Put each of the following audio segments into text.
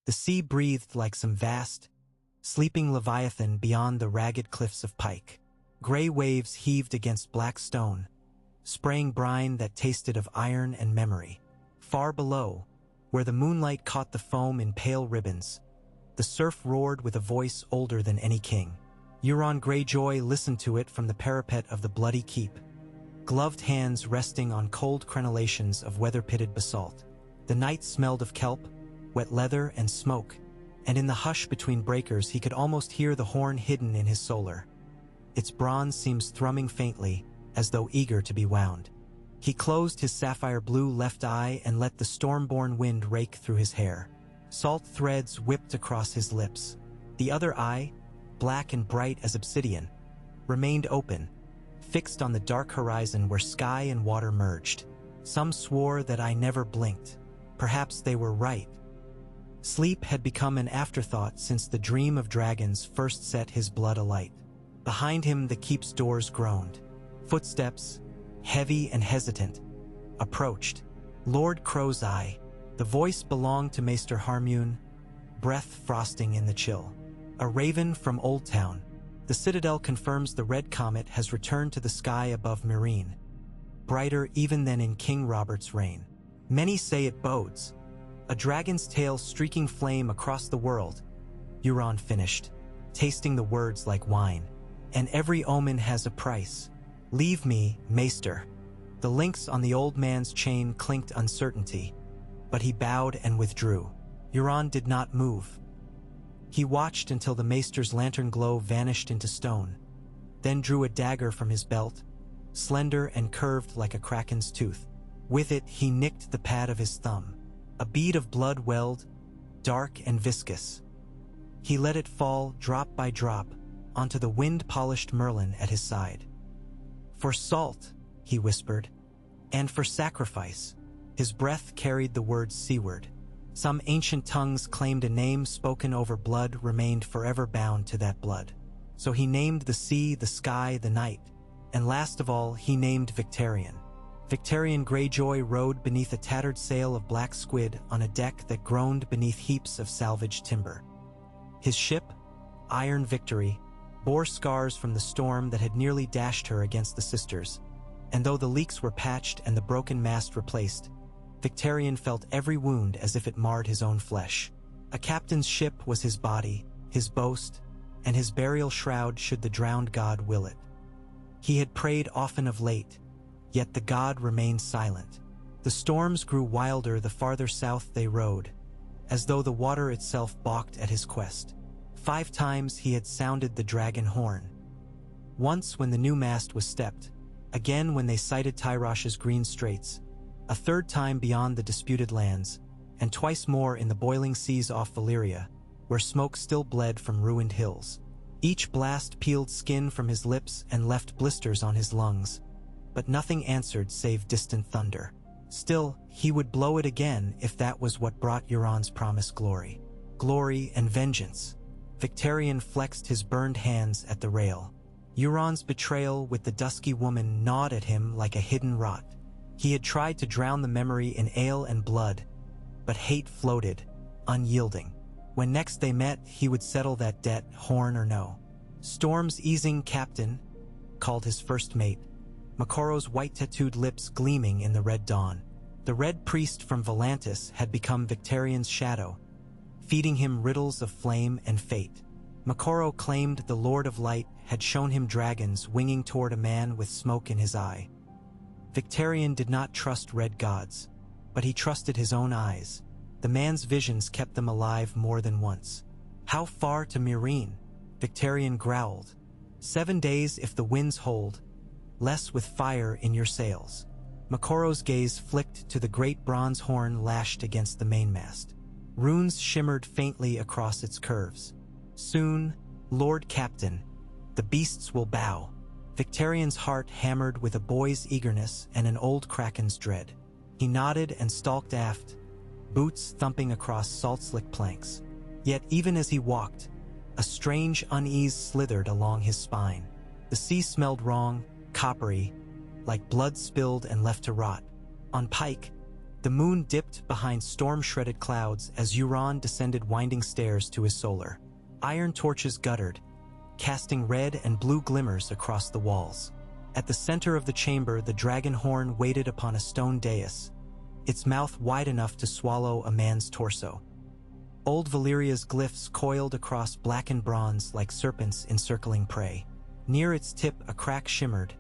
The sea breathed like some vast, sleeping leviathan beyond the ragged cliffs of Pike. Gray waves heaved against black stone, spraying brine that tasted of iron and memory. Far below, where the moonlight caught the foam in pale ribbons, the surf roared with a voice older than any king. Euron Greyjoy listened to it from the parapet of the bloody keep, gloved hands resting on cold crenellations of weather-pitted basalt. The night smelled of kelp, wet leather, and smoke, and in the hush between breakers he could almost hear the horn hidden in his solar. Its bronze seems thrumming faintly, as though eager to be wound. He closed his sapphire-blue left eye and let the storm-born wind rake through his hair. Salt threads whipped across his lips. The other eye, black and bright as obsidian, remained open, fixed on the dark horizon where sky and water merged. Some swore that I never blinked. Perhaps they were right. Sleep had become an afterthought since the dream of dragons first set his blood alight. Behind him the keep's doors groaned. Footsteps, heavy and hesitant, approached. Lord Crow's Eye. The voice belonged to Maester Harmune, breath frosting in the chill. A raven from Old Town. The citadel confirms the red comet has returned to the sky above Meereen, brighter even than in King Robert's reign. Many say it bodes a dragon's tail streaking flame across the world. Euron finished, tasting the words like wine. And every omen has a price. Leave me, Maester. The links on the old man's chain clinked uncertainty, but he bowed and withdrew. Euron did not move. He watched until the Maester's lantern glow vanished into stone, then drew a dagger from his belt, slender and curved like a kraken's tooth. With it he nicked the pad of his thumb. A bead of blood welled, dark and viscous. He let it fall, drop by drop, onto the wind-polished merlin at his side. For salt, he whispered, and for sacrifice. His breath carried the words seaward. Some ancient tongues claimed a name spoken over blood remained forever bound to that blood. So he named the sea, the sky, the night, and last of all he named Victarion. Victarion Greyjoy rode beneath a tattered sail of black squid on a deck that groaned beneath heaps of salvaged timber. His ship, Iron Victory, bore scars from the storm that had nearly dashed her against the sisters, and though the leaks were patched and the broken mast replaced, Victarion felt every wound as if it marred his own flesh. A captain's ship was his body, his boast, and his burial shroud should the drowned god will it. He had prayed often of late, yet the god remained silent. The storms grew wilder the farther south they rode, as though the water itself balked at his quest. 5 times he had sounded the dragon horn. Once when the new mast was stepped, again when they sighted Tyrosh's green straits, a 3rd time beyond the disputed lands, and twice more in the boiling seas off Valyria, where smoke still bled from ruined hills. Each blast peeled skin from his lips and left blisters on his lungs, but nothing answered save distant thunder. Still, he would blow it again if that was what brought Euron's promised glory. Glory and vengeance. Victarion flexed his burned hands at the rail. Euron's betrayal with the dusky woman gnawed at him like a hidden rot. He had tried to drown the memory in ale and blood, but hate floated, unyielding. When next they met, he would settle that debt, horn or no. Storm's easing captain, called his first mate, Makoro's white-tattooed lips gleaming in the red dawn. The red priest from Volantis had become Victarion's shadow, feeding him riddles of flame and fate. Makoro claimed the Lord of Light had shown him dragons winging toward a man with smoke in his eye. Victarion did not trust red gods, but he trusted his own eyes. The man's visions kept them alive more than once. How far to Meereen? Victarion growled. 7 days if the winds hold, less with fire in your sails. Makoro's gaze flicked to the great bronze horn lashed against the mainmast. Runes shimmered faintly across its curves. Soon, Lord Captain, the beasts will bow. Victarion's heart hammered with a boy's eagerness and an old kraken's dread. He nodded and stalked aft, boots thumping across salt-slick planks. Yet even as he walked, a strange unease slithered along his spine. The sea smelled wrong, coppery, like blood spilled and left to rot. On Pike, the The moon dipped behind storm-shredded clouds as Euron descended winding stairs to his solar. Iron torches guttered, casting red and blue glimmers across the walls. At the center of the chamber, the dragon horn waited upon a stone dais, its mouth wide enough to swallow a man's torso. Old Valyria's glyphs coiled across blackened bronze like serpents encircling prey. Near its tip, a crack shimmered,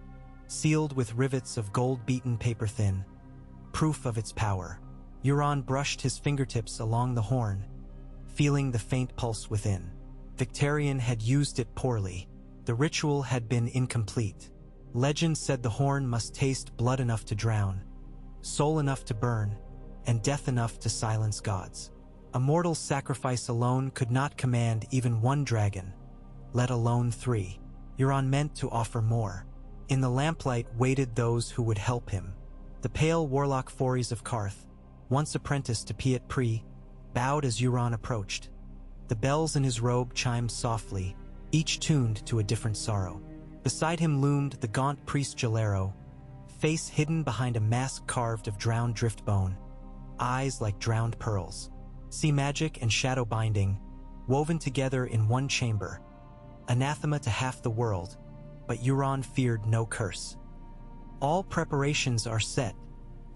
sealed with rivets of gold-beaten paper thin, proof of its power. Euron brushed his fingertips along the horn, feeling the faint pulse within. Victarion had used it poorly. The ritual had been incomplete. Legend said the horn must taste blood enough to drown, soul enough to burn, and death enough to silence gods. A mortal's sacrifice alone could not command even one dragon, let alone 3. Euron meant to offer more. In the lamplight waited those who would help him. The pale warlock Foris of Karth, once apprenticed to Piet Pri, bowed as Euron approached. The bells in his robe chimed softly, each tuned to a different sorrow. Beside him loomed the gaunt priest Gelero, face hidden behind a mask carved of drowned driftbone, eyes like drowned pearls. Sea magic and shadow binding, woven together in one chamber. Anathema to half the world, but Euron feared no curse. All preparations are set,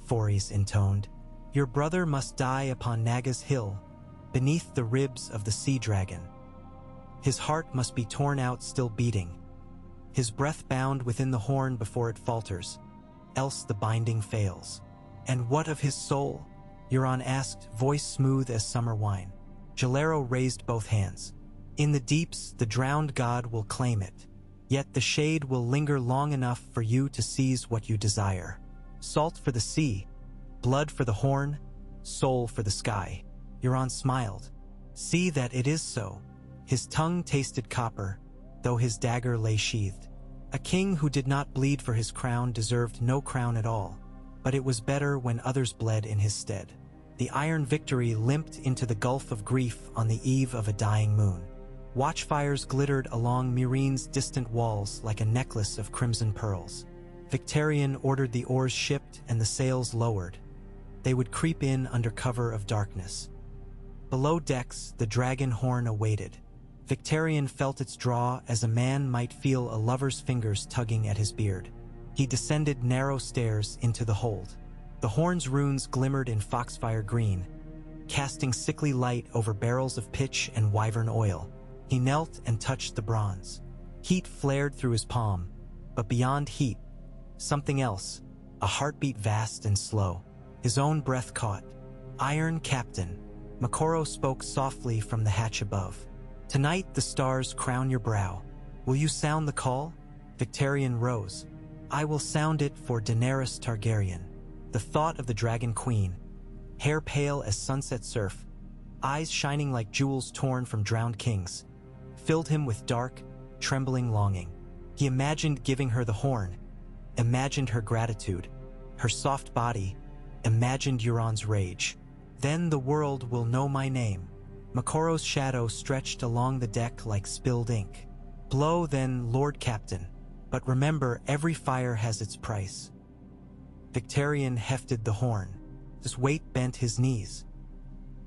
Foris intoned. Your brother must die upon Naga's hill, beneath the ribs of the sea dragon. His heart must be torn out still beating, his breath bound within the horn before it falters, else the binding fails. And what of his soul? Euron asked, voice smooth as summer wine. Gelero raised both hands. In the deeps, the drowned god will claim it. Yet the shade will linger long enough for you to seize what you desire. Salt for the sea, blood for the horn, soul for the sky. Euron smiled. See that it is so. His tongue tasted copper, though his dagger lay sheathed. A king who did not bleed for his crown deserved no crown at all, but it was better when others bled in his stead. The iron victory limped into the gulf of grief on the eve of a dying moon. Watchfires glittered along Myreen's distant walls like a necklace of crimson pearls. Victarion ordered the oars shipped and the sails lowered. They would creep in under cover of darkness. Below decks, the dragon horn awaited. Victarion felt its draw as a man might feel a lover's fingers tugging at his beard. He descended narrow stairs into the hold. The horn's runes glimmered in foxfire green, casting sickly light over barrels of pitch and wyvern oil. He knelt and touched the bronze. Heat flared through his palm, but beyond heat, something else, a heartbeat vast and slow. His own breath caught. Iron Captain, Moqorro spoke softly from the hatch above. Tonight the stars crown your brow. Will you sound the call? Victarion rose. I will sound it for Daenerys Targaryen. The thought of the Dragon Queen, hair pale as sunset surf, eyes shining like jewels torn from drowned kings, filled him with dark, trembling longing. He imagined giving her the horn, imagined her gratitude, her soft body, imagined Euron's rage. Then the world will know my name. Moqorro's shadow stretched along the deck like spilled ink. Blow then, Lord Captain, but remember every fire has its price. Victarion hefted the horn. His weight bent his knees.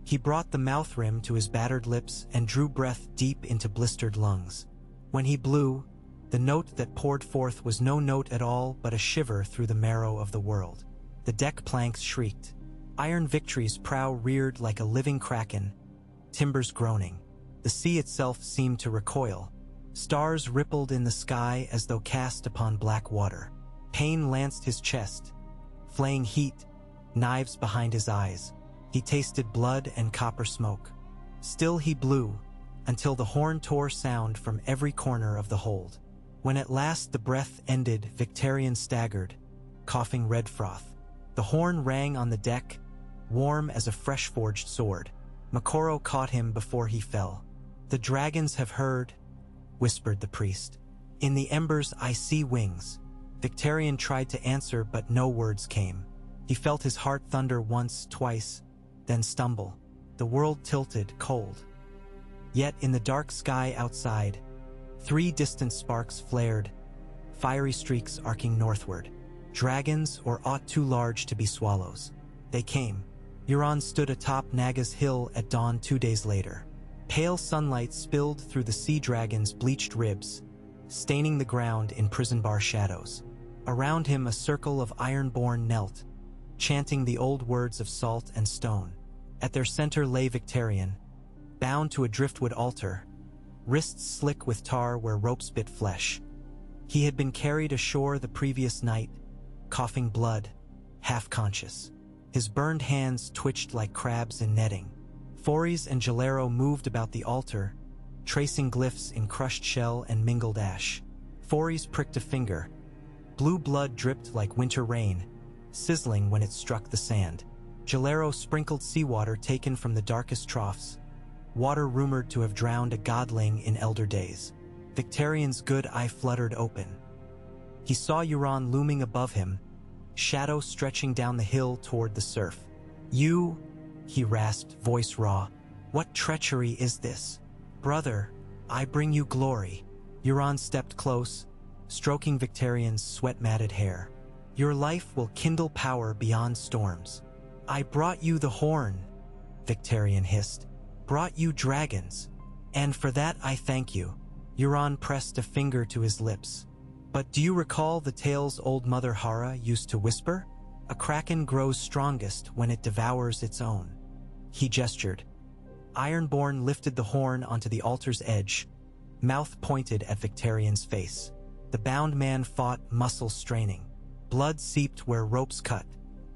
He brought the mouth rim to his battered lips and drew breath deep into blistered lungs. When he blew, the note that poured forth was no note at all but a shiver through the marrow of the world. The deck planks shrieked. Iron Victory's prow reared like a living kraken, timbers groaning. The sea itself seemed to recoil. Stars rippled in the sky as though cast upon black water. Pain lanced his chest, flaying heat, knives behind his eyes. He tasted blood and copper smoke. Still he blew, until the horn tore sound from every corner of the hold. When at last the breath ended, Victarion staggered, coughing red froth. The horn rang on the deck, warm as a fresh-forged sword. Moqorro caught him before he fell. The dragons have heard, whispered the priest. In the embers I see wings. Victarion tried to answer, but no words came. He felt his heart thunder once, twice, then stumble. The world tilted, cold. Yet in the dark sky outside, 3 distant sparks flared, fiery streaks arcing northward. Dragons or aught too large to be swallows. They came. Euron stood atop Naga's hill at dawn 2 days later. Pale sunlight spilled through the sea dragon's bleached ribs, staining the ground in prison bar shadows. Around him a circle of ironborn knelt, chanting the old words of salt and stone. At their center lay Victarion, bound to a driftwood altar, wrists slick with tar where ropes bit flesh. He had been carried ashore the previous night, coughing blood, half-conscious. His burned hands twitched like crabs in netting. Forys and Gelero moved about the altar, tracing glyphs in crushed shell and mingled ash. Forys pricked a finger. Blue blood dripped like winter rain, sizzling when it struck the sand. Gelero sprinkled seawater taken from the darkest troughs, water rumored to have drowned a godling in elder days. Victarion's good eye fluttered open. He saw Euron looming above him, shadow stretching down the hill toward the surf. "You," he rasped, voice raw. "What treachery is this? Brother, I bring you glory." Euron stepped close, stroking Victarion's sweat-matted hair. "Your life will kindle power beyond storms." "I brought you the horn," Victarion hissed. "Brought you dragons. And for that I thank you." Euron pressed a finger to his lips. "But do you recall the tales old Mother Hara used to whisper? A kraken grows strongest when it devours its own." He gestured. Ironborn lifted the horn onto the altar's edge, mouth pointed at Victarion's face. The bound man fought, muscles straining. Blood seeped where ropes cut.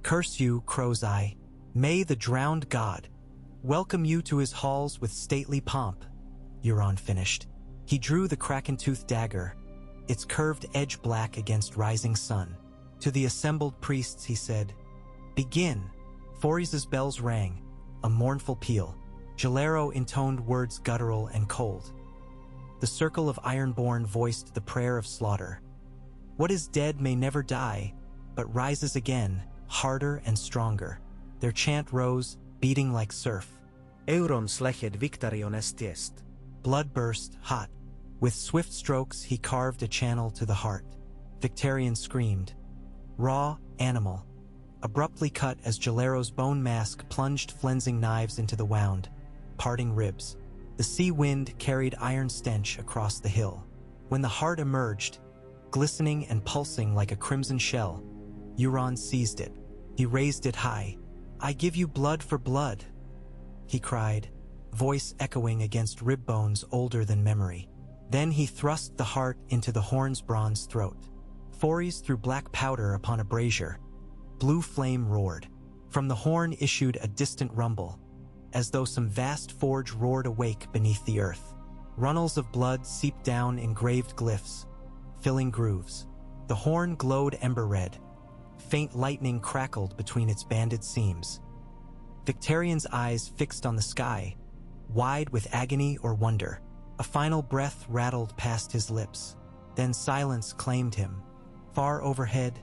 "Curse you, Crow's Eye. May the drowned god welcome you to his halls with stately pomp," Euron finished. He drew the kraken-toothed dagger, its curved edge black against rising sun. To the assembled priests he said, "Begin." Forys' bells rang, a mournful peal. Gelero intoned words guttural and cold. The circle of Ironborn voiced the prayer of slaughter. What is dead may never die, but rises again, harder and stronger. Their chant rose, beating like surf. Euron sleched Victarion est. Blood burst, hot. With swift strokes he carved a channel to the heart. Victarion screamed. Raw, animal. Abruptly cut as Gelero's bone mask plunged flensing knives into the wound, parting ribs. The sea wind carried iron stench across the hill. When the heart emerged, glistening and pulsing like a crimson shell, Euron seized it. He raised it high. "I give you blood for blood," he cried, voice echoing against rib bones older than memory. Then he thrust the heart into the horn's bronze throat. Forys threw black powder upon a brazier. Blue flame roared. From the horn issued a distant rumble, as though some vast forge roared awake beneath the earth. Runnels of blood seeped down engraved glyphs, filling grooves. The horn glowed ember red. Faint lightning crackled between its banded seams. Victarion's eyes fixed on the sky, wide with agony or wonder. A final breath rattled past his lips. Then silence claimed him. Far overhead,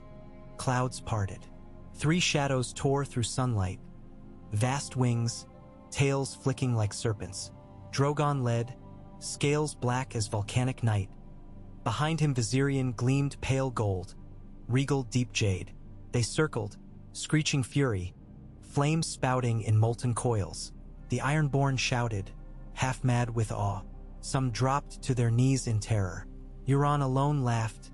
clouds parted. 3 shadows tore through sunlight. Vast wings, tails flicking like serpents. Drogon led, scales black as volcanic night. Behind him Viserion gleamed pale gold, regal deep jade. They circled, screeching fury, flames spouting in molten coils. The Ironborn shouted, half mad with awe. Some dropped to their knees in terror. Euron alone laughed,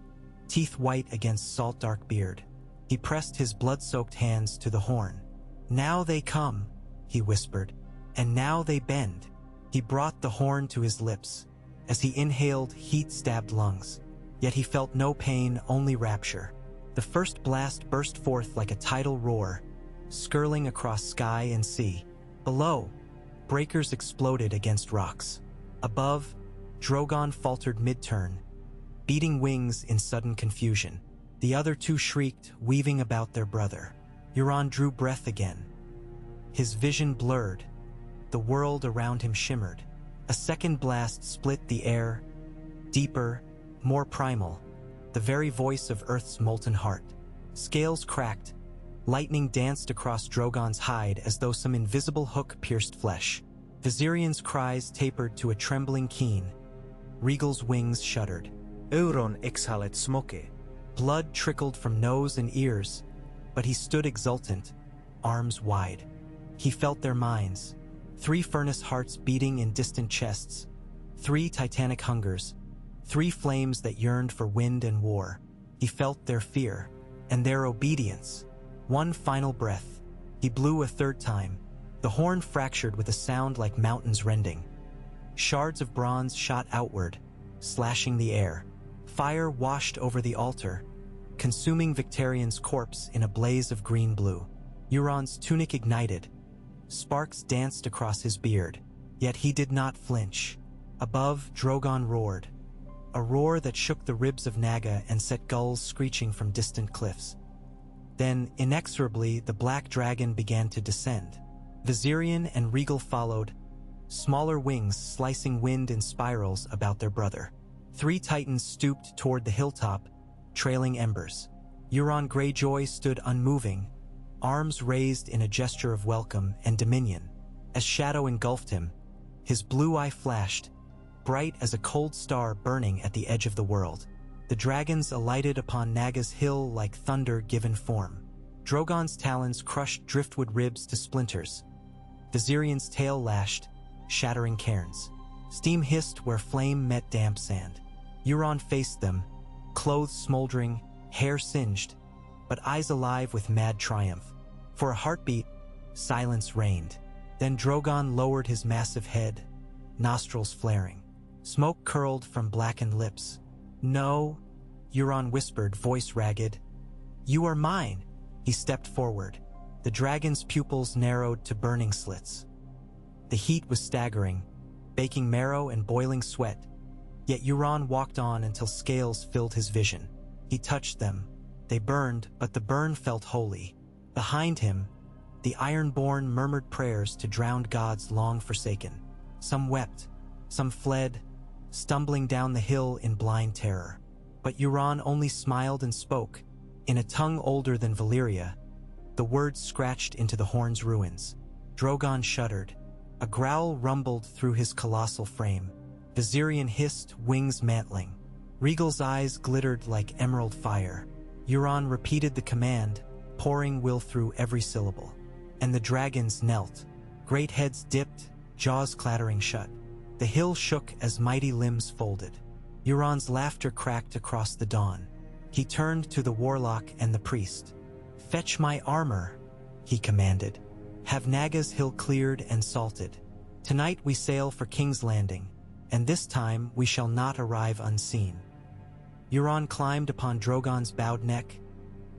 teeth white against salt-dark beard. He pressed his blood-soaked hands to the horn. "Now they come," he whispered, "and now they bend." He brought the horn to his lips. As he inhaled heat-stabbed lungs. Yet he felt no pain, only rapture. The first blast burst forth like a tidal roar, skirling across sky and sea. Below, breakers exploded against rocks. Above, Drogon faltered mid-turn, beating wings in sudden confusion. The other 2 shrieked, weaving about their brother. Euron drew breath again. His vision blurred. The world around him shimmered. A second blast split the air, deeper, more primal, the very voice of Earth's molten heart. Scales cracked. Lightning danced across Drogon's hide as though some invisible hook pierced flesh. Viserion's cries tapered to a trembling keen. Regal's wings shuddered. Euron exhaled smoke. Blood trickled from nose and ears, but he stood exultant, arms wide. He felt their minds. 3 furnace hearts beating in distant chests. 3 titanic hungers. 3 flames that yearned for wind and war. He felt their fear and their obedience. One final breath. He blew a 3rd time. The horn fractured with a sound like mountains rending. Shards of bronze shot outward, slashing the air. Fire washed over the altar, consuming Victarion's corpse in a blaze of green-blue. Euron's tunic ignited. Sparks danced across his beard, yet he did not flinch. Above, Drogon roared, a roar that shook the ribs of Naga and set gulls screeching from distant cliffs. Then, inexorably, the black dragon began to descend. Victarion and Rhaegal followed, smaller wings slicing wind in spirals about their brother. 3 titans stooped toward the hilltop, trailing embers. Euron Greyjoy stood unmoving, arms raised in a gesture of welcome and dominion. As shadow engulfed him, his blue eye flashed, bright as a cold star burning at the edge of the world. The dragons alighted upon Naga's hill like thunder given form. Drogon's talons crushed driftwood ribs to splinters. Viserion's tail lashed, shattering cairns. Steam hissed where flame met damp sand. Euron faced them, clothes smoldering, hair singed, but eyes alive with mad triumph. For a heartbeat, silence reigned. Then Drogon lowered his massive head, nostrils flaring. Smoke curled from blackened lips. "No," Euron whispered, voice ragged. "You are mine." He stepped forward. The dragon's pupils narrowed to burning slits. The heat was staggering, baking marrow and boiling sweat. Yet Euron walked on until scales filled his vision. He touched them. They burned, but the burn felt holy. Behind him, the Ironborn murmured prayers to drowned gods long forsaken. Some wept, some fled, stumbling down the hill in blind terror. But Euron only smiled and spoke, in a tongue older than Valyria. The words scratched into the horn's ruins. Drogon shuddered. A growl rumbled through his colossal frame. Victarion hissed, wings mantling. Rhaegal's eyes glittered like emerald fire. Euron repeated the command, pouring will through every syllable. And the dragons knelt. Great heads dipped, jaws clattering shut. The hill shook as mighty limbs folded. Euron's laughter cracked across the dawn. He turned to the warlock and the priest. "Fetch my armor," he commanded. "Have Naga's hill cleared and salted. Tonight we sail for King's Landing, and this time we shall not arrive unseen." Euron climbed upon Drogon's bowed neck,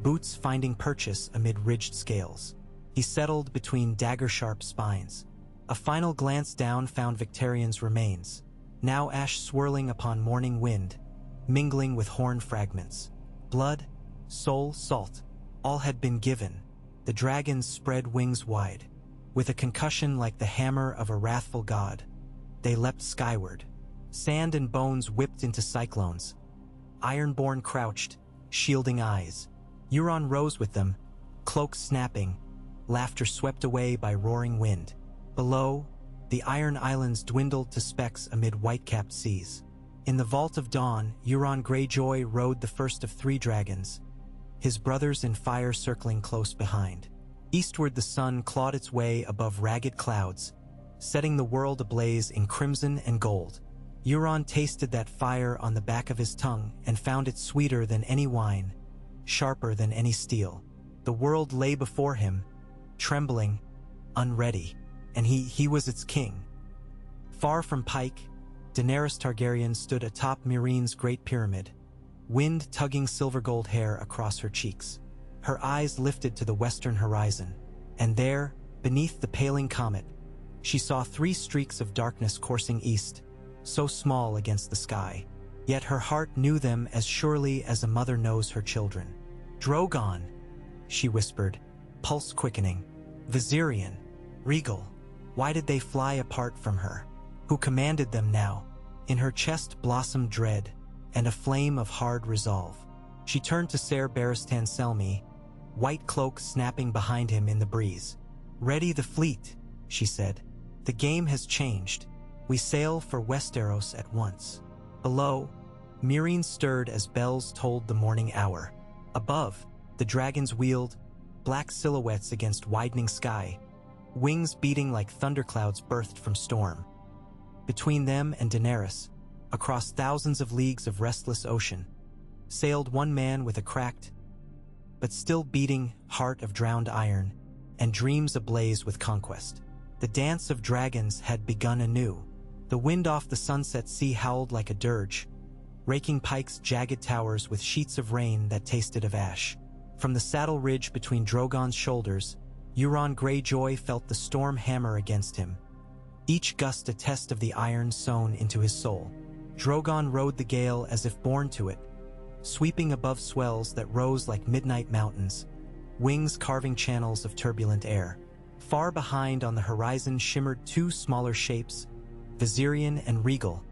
boots finding purchase amid ridged scales. He settled between dagger-sharp spines. A final glance down found Victarion's remains, now ash swirling upon morning wind, mingling with horn fragments. Blood, soul, salt, all had been given. The dragons spread wings wide. With a concussion like the hammer of a wrathful god, they leapt skyward. Sand and bones whipped into cyclones. Ironborn crouched, shielding eyes. Euron rose with them, cloaks snapping, laughter swept away by roaring wind. Below, the Iron Islands dwindled to specks amid white-capped seas. In the vault of dawn, Euron Greyjoy rode the first of 3 dragons, his brothers in fire circling close behind. Eastward the sun clawed its way above ragged clouds, setting the world ablaze in crimson and gold. Euron tasted that fire on the back of his tongue and found it sweeter than any wine, sharper than any steel. The world lay before him, trembling, unready, and he was its king. Far from Pike, Daenerys Targaryen stood atop Meereen's great pyramid, wind tugging silver-gold hair across her cheeks. Her eyes lifted to the western horizon, and there, beneath the paling comet, she saw 3 streaks of darkness coursing east, so small against the sky. Yet her heart knew them as surely as a mother knows her children. "Drogon," she whispered, pulse quickening. "Victarion, Rhaegal, why did they fly apart from her? Who commanded them now?" In her chest blossomed dread, and a flame of hard resolve. She turned to Ser Barristan Selmy, white cloak snapping behind him in the breeze. "Ready the fleet," she said. "The game has changed. We sail for Westeros at once." Below, Meereen stirred as bells tolled the morning hour. Above, the dragons wheeled, black silhouettes against widening sky, wings beating like thunderclouds birthed from storm. Between them and Daenerys, across thousands of leagues of restless ocean, sailed one man with a cracked, but still beating heart of drowned iron and dreams ablaze with conquest. The dance of dragons had begun anew. The wind off the sunset sea howled like a dirge, raking Pike's jagged towers with sheets of rain that tasted of ash. From the saddle ridge between Drogon's shoulders, Euron Greyjoy felt the storm hammer against him, each gust a test of the iron sewn into his soul. Drogon rode the gale as if born to it, sweeping above swells that rose like midnight mountains, wings carving channels of turbulent air. Far behind on the horizon shimmered two smaller shapes, Victarion and Regal,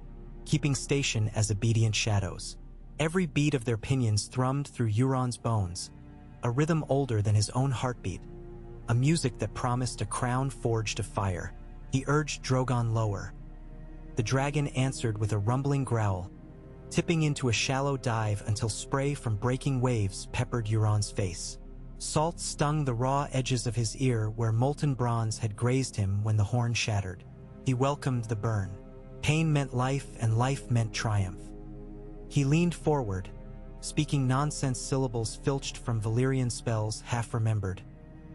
keeping station as obedient shadows. Every beat of their pinions thrummed through Euron's bones, a rhythm older than his own heartbeat, a music that promised a crown forged of fire. He urged Drogon lower. The dragon answered with a rumbling growl, tipping into a shallow dive until spray from breaking waves peppered Euron's face. Salt stung the raw edges of his ear where molten bronze had grazed him when the horn shattered. He welcomed the burn. Pain meant life and life meant triumph. He leaned forward, speaking nonsense syllables filched from Valyrian spells half-remembered,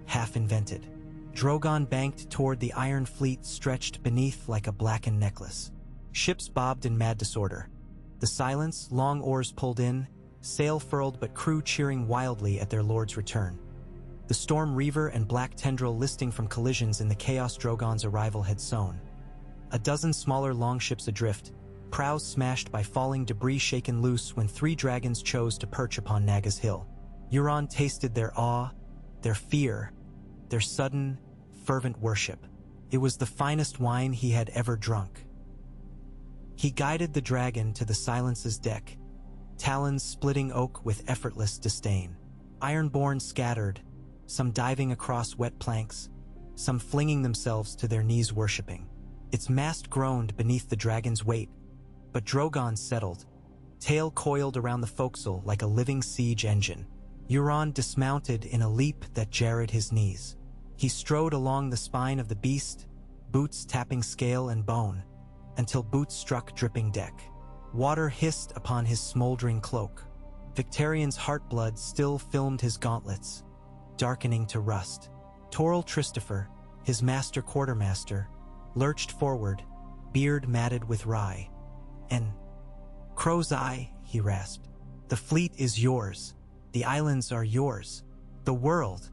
half-invented. Drogon banked toward the iron fleet stretched beneath like a blackened necklace. Ships bobbed in mad disorder. The silence, long oars pulled in, sail furled but crew cheering wildly at their lord's return. The Storm Reaver and Black Tendril listing from collisions in the chaos Drogon's arrival had sown. A dozen smaller longships adrift, prows smashed by falling debris shaken loose when three dragons chose to perch upon Naga's hill. Euron tasted their awe, their fear, their sudden, fervent worship. It was the finest wine he had ever drunk. He guided the dragon to the Silence's deck, talons splitting oak with effortless disdain. Ironborn scattered, some diving across wet planks, some flinging themselves to their knees worshipping. Its mast groaned beneath the dragon's weight, but Drogon settled, tail coiled around the forecastle like a living siege engine. Euron dismounted in a leap that jarred his knees. He strode along the spine of the beast, boots tapping scale and bone, until boots struck dripping deck. Water hissed upon his smoldering cloak. Victarion's heartblood still filmed his gauntlets, darkening to rust. Toril Christopher, his master quartermaster, lurched forward, beard matted with rye. "And Crow's Eye," he rasped. "The fleet is yours. The islands are yours. The world."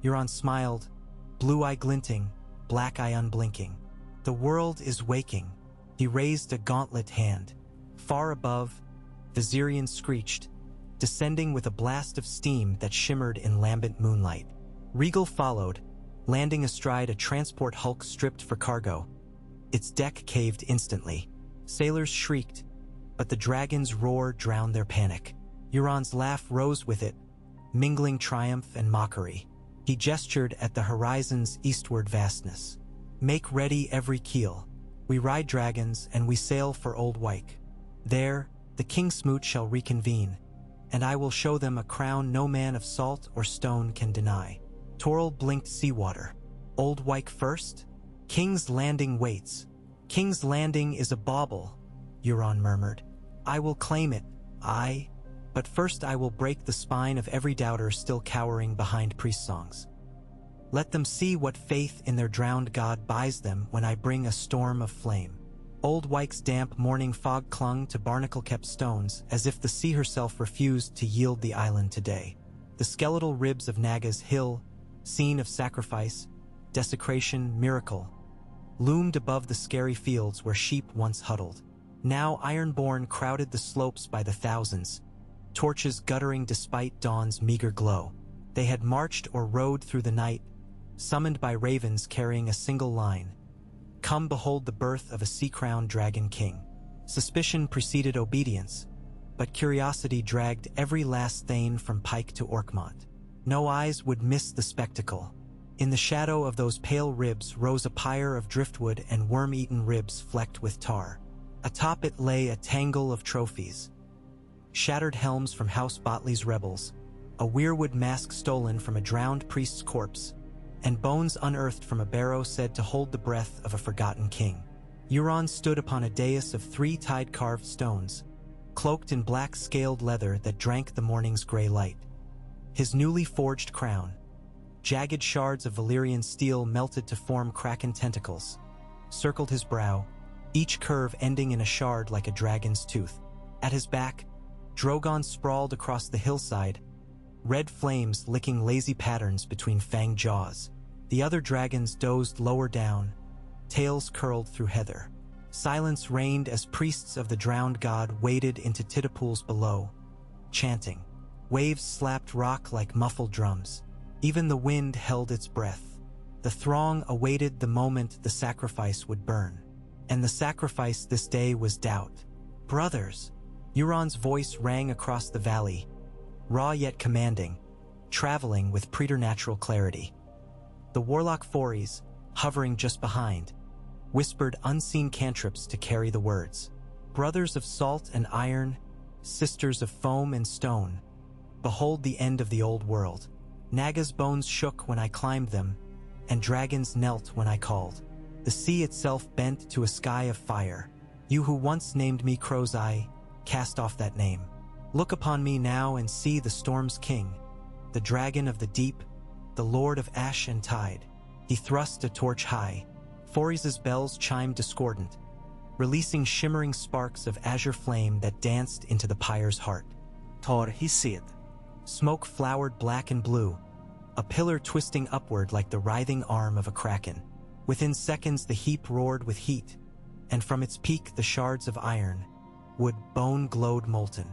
Euron smiled, blue eye glinting, black eye unblinking. "The world is waking." He raised a gauntlet hand. Far above, Victarion screeched, descending with a blast of steam that shimmered in lambent moonlight. Regal followed, landing astride a transport hulk stripped for cargo. Its deck caved instantly. Sailors shrieked, but the dragon's roar drowned their panic. Euron's laugh rose with it, mingling triumph and mockery. He gestured at the horizon's eastward vastness. "Make ready every keel. We ride dragons and we sail for Old Wyke. There, the King Smoot shall reconvene, and I will show them a crown no man of salt or stone can deny." Toril blinked seawater. "Old Wyke first? King's Landing waits." "King's Landing is a bauble," Euron murmured. "I will claim it, but first I will break the spine of every doubter still cowering behind priest songs. Let them see what faith in their drowned god buys them when I bring a storm of flame." Old Wyke's damp morning fog clung to barnacle-kept stones as if the sea herself refused to yield the island today. The skeletal ribs of Naga's hill, scene of sacrifice, desecration, miracle, loomed above the scary fields where sheep once huddled. Now Ironborn crowded the slopes by the thousands, torches guttering despite dawn's meager glow. They had marched or rode through the night, summoned by ravens carrying a single line: "Come behold the birth of a sea-crowned dragon king." Suspicion preceded obedience, but curiosity dragged every last Thane from Pike to Orkmont. No eyes would miss the spectacle. In the shadow of those pale ribs rose a pyre of driftwood and worm-eaten ribs flecked with tar. Atop it lay a tangle of trophies: shattered helms from House Botley's rebels, a weirwood mask stolen from a drowned priest's corpse, and bones unearthed from a barrow said to hold the breath of a forgotten king. Euron stood upon a dais of 3 tide-carved stones, cloaked in black scaled leather that drank the morning's gray light. His newly forged crown, jagged shards of Valyrian steel melted to form kraken tentacles, circled his brow, each curve ending in a shard like a dragon's tooth. At his back, Drogon sprawled across the hillside, red flames licking lazy patterns between fanged jaws. The other dragons dozed lower down, tails curled through heather. Silence reigned as priests of the drowned god waded into tidipools below, chanting. Waves slapped rock like muffled drums. Even the wind held its breath. The throng awaited the moment the sacrifice would burn. And the sacrifice this day was doubt. Brothers! Euron's voice rang across the valley, raw yet commanding, traveling with preternatural clarity. The warlock Fories, hovering just behind, whispered unseen cantrips to carry the words. Brothers of salt and iron, sisters of foam and stone, behold the end of the old world. Naga's bones shook when I climbed them, and dragons knelt when I called. The sea itself bent to a sky of fire. You who once named me Crow's Eye, cast off that name. Look upon me now and see the storm's king, the dragon of the deep, the lord of ash and tide. He thrust a torch high. Fories' bells chimed discordant, releasing shimmering sparks of azure flame that danced into the pyre's heart. Tor hissid. Smoke flowered black and blue, a pillar twisting upward like the writhing arm of a kraken. Within seconds the heap roared with heat, and from its peak the shards of iron, wood, bone glowed molten.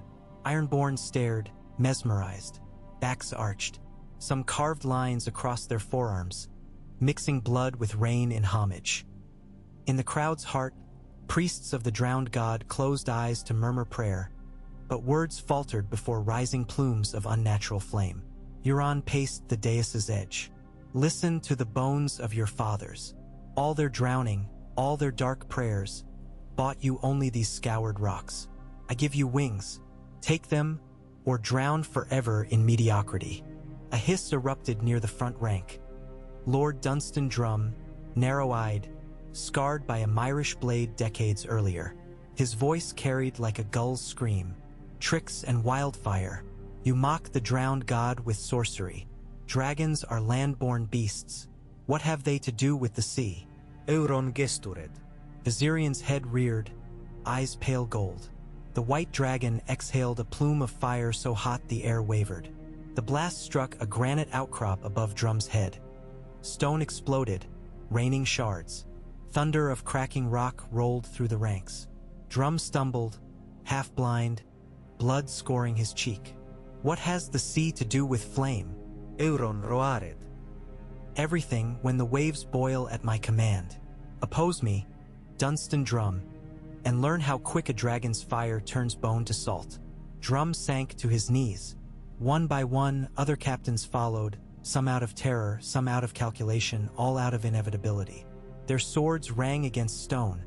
Ironborn stared, mesmerized, backs arched, some carved lines across their forearms, mixing blood with rain in homage. In the crowd's heart, priests of the drowned god closed eyes to murmur prayer, but words faltered before rising plumes of unnatural flame. Euron paced the dais's edge. Listen to the bones of your fathers. All their drowning, all their dark prayers, bought you only these scoured rocks. I give you wings. Take them, or drown forever in mediocrity. A hiss erupted near the front rank. Lord Dunstan Drum, narrow-eyed, scarred by a Myrish blade decades earlier. His voice carried like a gull's scream. Tricks and wildfire. You mock the drowned god with sorcery. Dragons are land-born beasts. What have they to do with the sea? Euron gestured. Visirion's head reared, eyes pale gold. The white dragon exhaled a plume of fire so hot the air wavered. The blast struck a granite outcrop above Drum's head. Stone exploded, raining shards. Thunder of cracking rock rolled through the ranks. Drum stumbled, half blind, blood scoring his cheek. What has the sea to do with flame? Euron roared. Everything when the waves boil at my command. Oppose me, Dunstan Drum, and learn how quick a dragon's fire turns bone to salt. Drum sank to his knees. One by one, other captains followed, some out of terror, some out of calculation, all out of inevitability. Their swords rang against stone,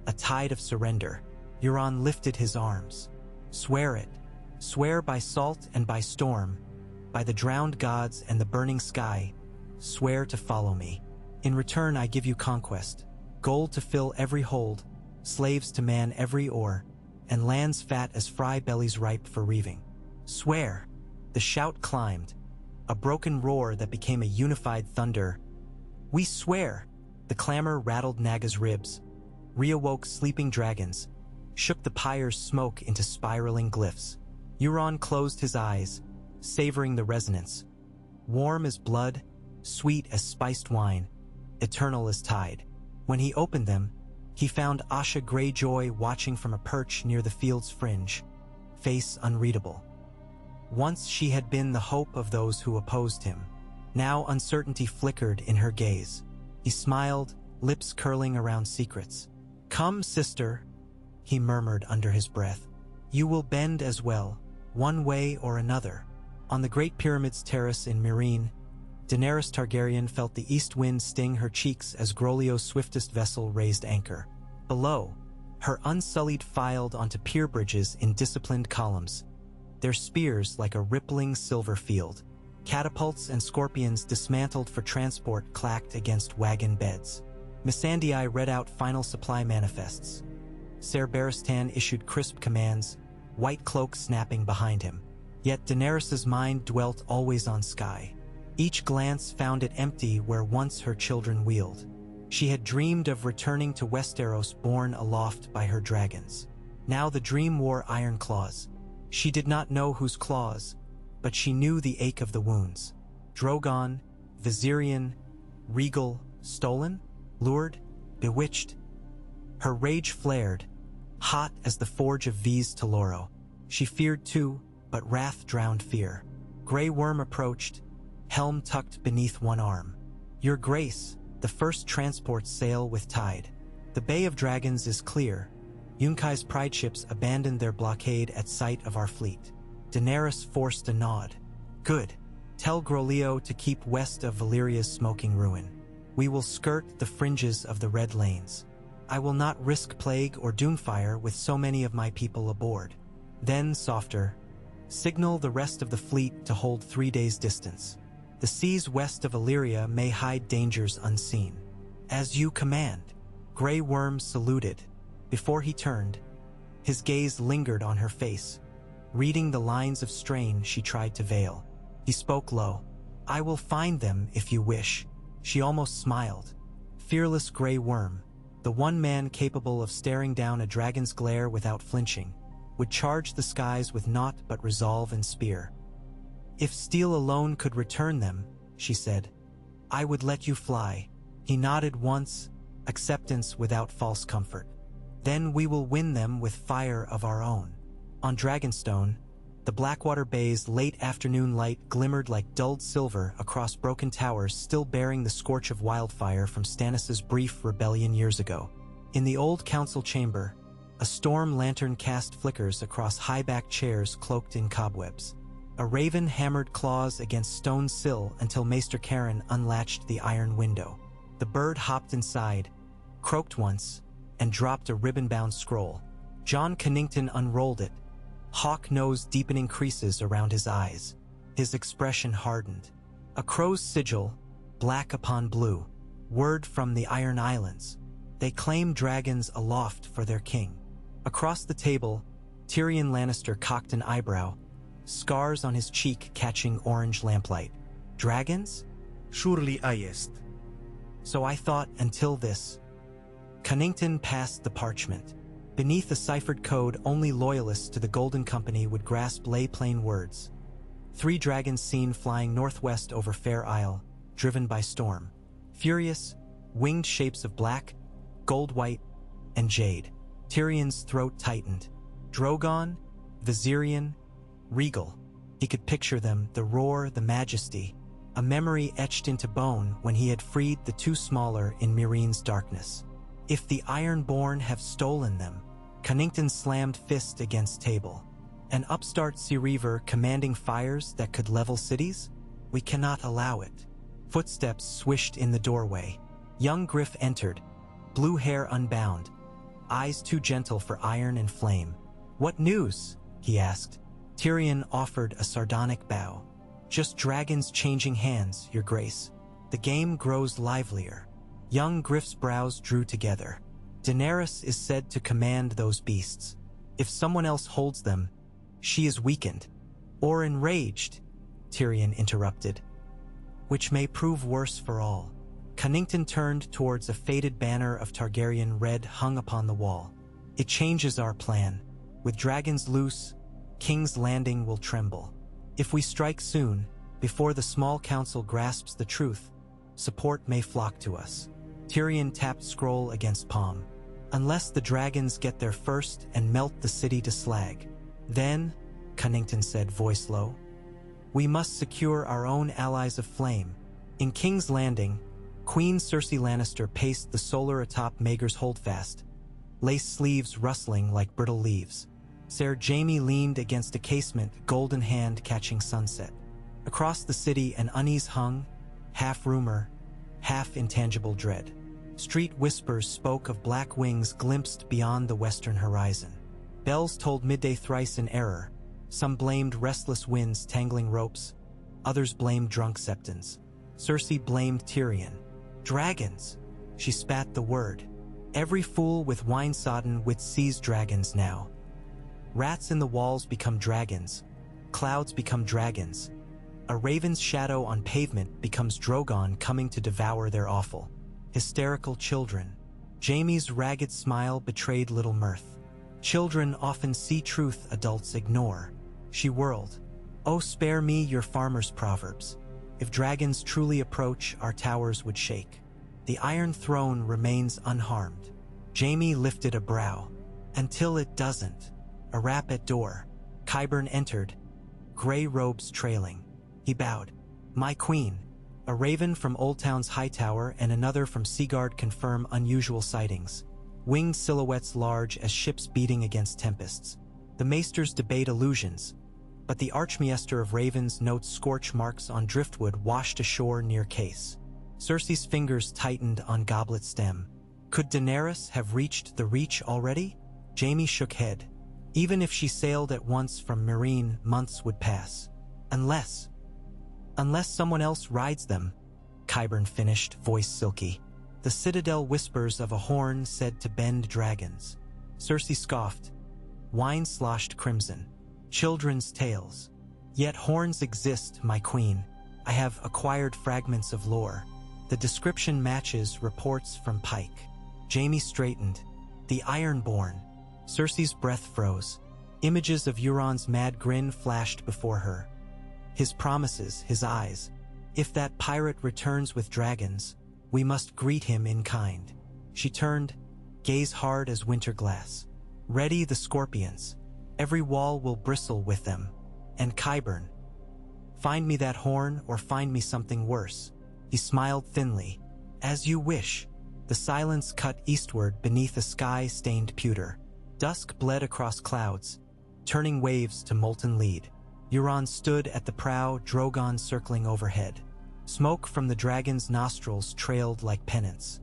a tide of surrender. Euron lifted his arms. Swear it. Swear by salt and by storm, by the drowned gods and the burning sky. Swear to follow me. In return I give you conquest. Gold to fill every hold, slaves to man every oar, and lands fat as fry bellies ripe for reaving. Swear! The shout climbed, a broken roar that became a unified thunder. We swear! The clamor rattled Naga's ribs, reawoke sleeping dragons, shook the pyre's smoke into spiraling glyphs. Euron closed his eyes, savoring the resonance. Warm as blood, sweet as spiced wine, eternal as tide. When he opened them, he found Asha Greyjoy watching from a perch near the field's fringe, face unreadable. Once she had been the hope of those who opposed him. Now uncertainty flickered in her gaze. He smiled, lips curling around secrets. Come, sister, he murmured under his breath. You will bend as well, one way or another. On the Great Pyramid's terrace in Meereen, Daenerys Targaryen felt the east wind sting her cheeks as Grolio's swiftest vessel raised anchor. Below, her unsullied filed onto pier bridges in disciplined columns, their spears like a rippling silver field. Catapults and scorpions dismantled for transport clacked against wagon beds. Missandei read out final supply manifests. Ser Barristan issued crisp commands, white cloak snapping behind him. Yet Daenerys's mind dwelt always on sky. Each glance found it empty where once her children wheeled. She had dreamed of returning to Westeros borne aloft by her dragons. Now the dream wore iron claws. She did not know whose claws, but she knew the ache of the wounds. Drogon, Viserion, regal, stolen, lured, bewitched. Her rage flared, hot as the forge of Vis Teloro. She feared too, but wrath drowned fear. Grey Worm approached, helm tucked beneath one arm. Your Grace, the first transports sail with tide. The Bay of Dragons is clear. Yunkai's pride ships abandoned their blockade at sight of our fleet. Daenerys forced a nod. Good. Tell Groleo to keep west of Valyria's smoking ruin. We will skirt the fringes of the Red Lanes. I will not risk plague or doomfire with so many of my people aboard. Then, softer, signal the rest of the fleet to hold 3 days' distance. The seas west of Valyria may hide dangers unseen. As you command. Grey Worm saluted. Before he turned, his gaze lingered on her face, reading the lines of strain she tried to veil. He spoke low. I will find them if you wish. She almost smiled. Fearless Grey Worm, the one man capable of staring down a dragon's glare without flinching, would charge the skies with naught but resolve and spear. If steel alone could return them, she said, I would let you fly. He nodded once, acceptance without false comfort. Then we will win them with fire of our own. On Dragonstone, the Blackwater Bay's late afternoon light glimmered like dulled silver across broken towers still bearing the scorch of wildfire from Stannis' brief rebellion years ago. In the old council chamber, a storm lantern cast flickers across high-backed chairs cloaked in cobwebs. A raven hammered claws against stone sill until Maester Karen unlatched the iron window. The bird hopped inside, croaked once, and dropped a ribbon-bound scroll. John Connington unrolled it, hawk-nosed deepening creases around his eyes. His expression hardened. A crow's sigil, black upon blue. Word from the Iron Islands. They claim dragons aloft for their king. Across the table, Tyrion Lannister cocked an eyebrow, scars on his cheek catching orange lamplight. Dragons? Surely ayest. So I thought until this. Connington passed the parchment. Beneath a ciphered code, only loyalists to the Golden Company would grasp lay plain words. 3 dragons seen flying northwest over Fair Isle, driven by storm. Furious, winged shapes of black, gold-white, and jade. Tyrion's throat tightened. Drogon, Viserion, regal. He could picture them, the roar, the majesty, a memory etched into bone when he had freed the 2 smaller in Meereen's darkness. If the Ironborn have stolen them, Connington slammed fist against table. An upstart Sea Reaver commanding fires that could level cities? We cannot allow it. Footsteps swished in the doorway. Young Griff entered, blue hair unbound, eyes too gentle for iron and flame. What news? He asked. Tyrion offered a sardonic bow. Just dragons changing hands, Your Grace. The game grows livelier. Young Griff's brows drew together. Daenerys is said to command those beasts. If someone else holds them, she is weakened. Or enraged, Tyrion interrupted. Which may prove worse for all. Connington turned towards a faded banner of Targaryen red hung upon the wall. It changes our plan. With dragons loose, King's Landing will tremble. If we strike soon, before the small council grasps the truth, support may flock to us. Tyrion tapped scroll against palm. Unless the dragons get there first and melt the city to slag. Then, Connington said, voice low, we must secure our own allies of flame. In King's Landing, Queen Cersei Lannister paced the solar atop Maegor's holdfast, lace sleeves rustling like brittle leaves. Ser Jaime leaned against a casement, golden hand catching sunset. Across the city, an unease hung, half rumor, half intangible dread. Street whispers spoke of black wings glimpsed beyond the western horizon. Bells told midday thrice in error, Some blamed restless winds tangling ropes, others blamed drunk septons. Cersei blamed Tyrion. Dragons! She spat the word. Every fool with wine-sodden wit sees dragons now. Rats in the walls become dragons. Clouds become dragons. A raven's shadow on pavement becomes Drogon coming to devour their offal. Hysterical children. Jaime's ragged smile betrayed little mirth. Children often see truth adults ignore. She whirled. Oh, spare me your farmer's proverbs. If dragons truly approach, our towers would shake. The Iron Throne remains unharmed. Jaime lifted a brow. Until it doesn't. A rap at door. Qyburn entered, gray robes trailing. He bowed. My queen. A raven from Old Town's high tower and another from Seaguard confirm unusual sightings. Winged silhouettes large as ships beating against tempests. The maesters debate illusions, but the Archmaester of Ravens notes scorch marks on driftwood washed ashore near Case. Cersei's fingers tightened on goblet stem. Could Daenerys have reached the Reach already? Jaime shook head. Even if she sailed at once from Meereen, months would pass. Unless someone else rides them, Qyburn finished, voice silky. The citadel whispers of a horn said to bend dragons. Cersei scoffed. Wine sloshed crimson. Children's tales. Yet horns exist, my queen. I have acquired fragments of lore. The description matches reports from Pike. Jaime straightened. The Ironborn. Cersei's breath froze. Images of Euron's mad grin flashed before her. His promises, his eyes. If that pirate returns with dragons, we must greet him in kind. She turned, gaze hard as winter glass. Ready the scorpions. Every wall will bristle with them. And Qyburn. Find me that horn or find me something worse. He smiled thinly. As you wish. The silence cut eastward beneath a sky stained pewter. Dusk bled across clouds, turning waves to molten lead. Euron stood at the prow, Drogon circling overhead. Smoke from the dragon's nostrils trailed like pennants.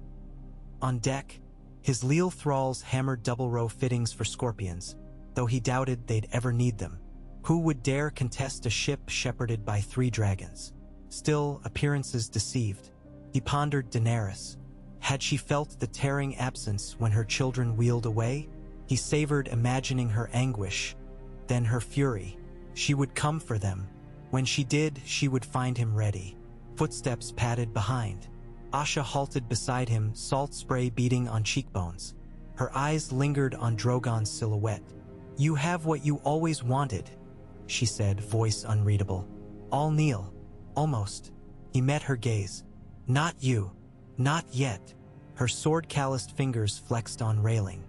On deck, his leal thralls hammered double-row fittings for scorpions, though he doubted they'd ever need them. Who would dare contest a ship shepherded by 3 dragons? Still, appearances deceived. He pondered Daenerys. Had she felt the tearing absence when her children wheeled away? He savored imagining her anguish, then her fury. She would come for them. When she did, she would find him ready. Footsteps padded behind. Asha halted beside him, salt spray beating on cheekbones. Her eyes lingered on Drogon's silhouette. You have what you always wanted, she said, voice unreadable. All kneel. Almost. He met her gaze. Not you. Not yet. Her sword-calloused fingers flexed on railing.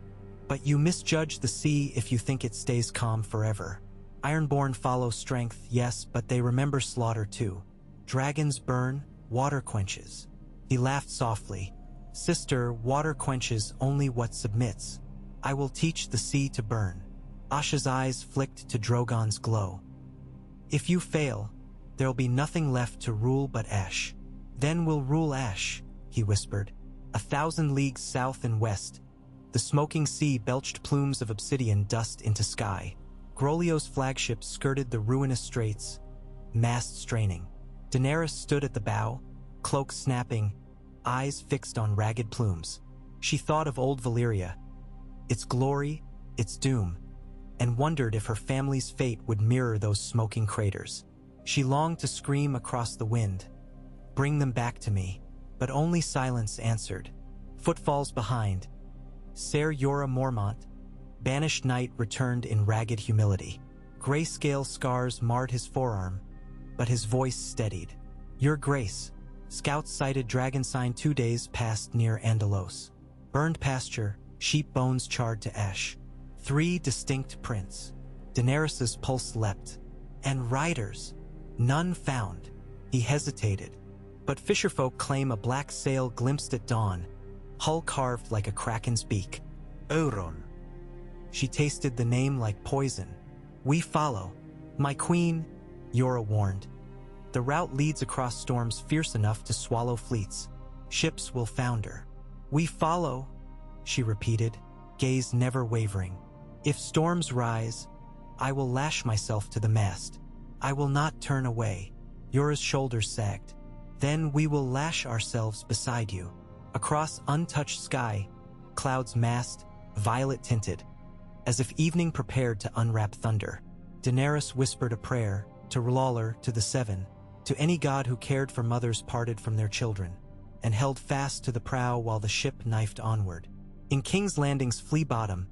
But you misjudge the sea if you think it stays calm forever. Ironborn follow strength, yes, but they remember slaughter too. Dragons burn, water quenches. He laughed softly. Sister, water quenches only what submits. I will teach the sea to burn. Asha's eyes flicked to Drogon's glow. If you fail, there'll be nothing left to rule but ash. Then we'll rule ash, he whispered. 1,000 leagues south and west. The smoking sea belched plumes of obsidian dust into sky. Grolio's flagship skirted the ruinous straits, mast straining. Daenerys stood at the bow, cloak snapping, eyes fixed on ragged plumes. She thought of old Valyria, its glory, its doom, and wondered if her family's fate would mirror those smoking craters. She longed to scream across the wind, "Bring them back to me," but only silence answered. Footfalls behind. Ser Jorah Mormont, banished knight, returned in ragged humility. Grayscale scars marred his forearm, but his voice steadied. Your Grace. Scouts sighted dragon sign 2 days past near Andalos. Burned pasture, sheep bones charred to ash. 3 distinct prints. Daenerys's pulse leapt. And riders. None found. He hesitated. But fisherfolk claim a black sail glimpsed at dawn, hull carved like a kraken's beak. Euron. She tasted the name like poison. We follow. My queen, Jorah warned. The route leads across storms fierce enough to swallow fleets. Ships will founder. We follow, she repeated, gaze never wavering. If storms rise, I will lash myself to the mast. I will not turn away. Yora's shoulders sagged. Then we will lash ourselves beside you. Across untouched sky, clouds massed, violet-tinted, as if evening prepared to unwrap thunder. Daenerys whispered a prayer, to R'hllor, to the Seven, to any god who cared for mothers parted from their children, and held fast to the prow while the ship knifed onward. In King's Landing's flea bottom,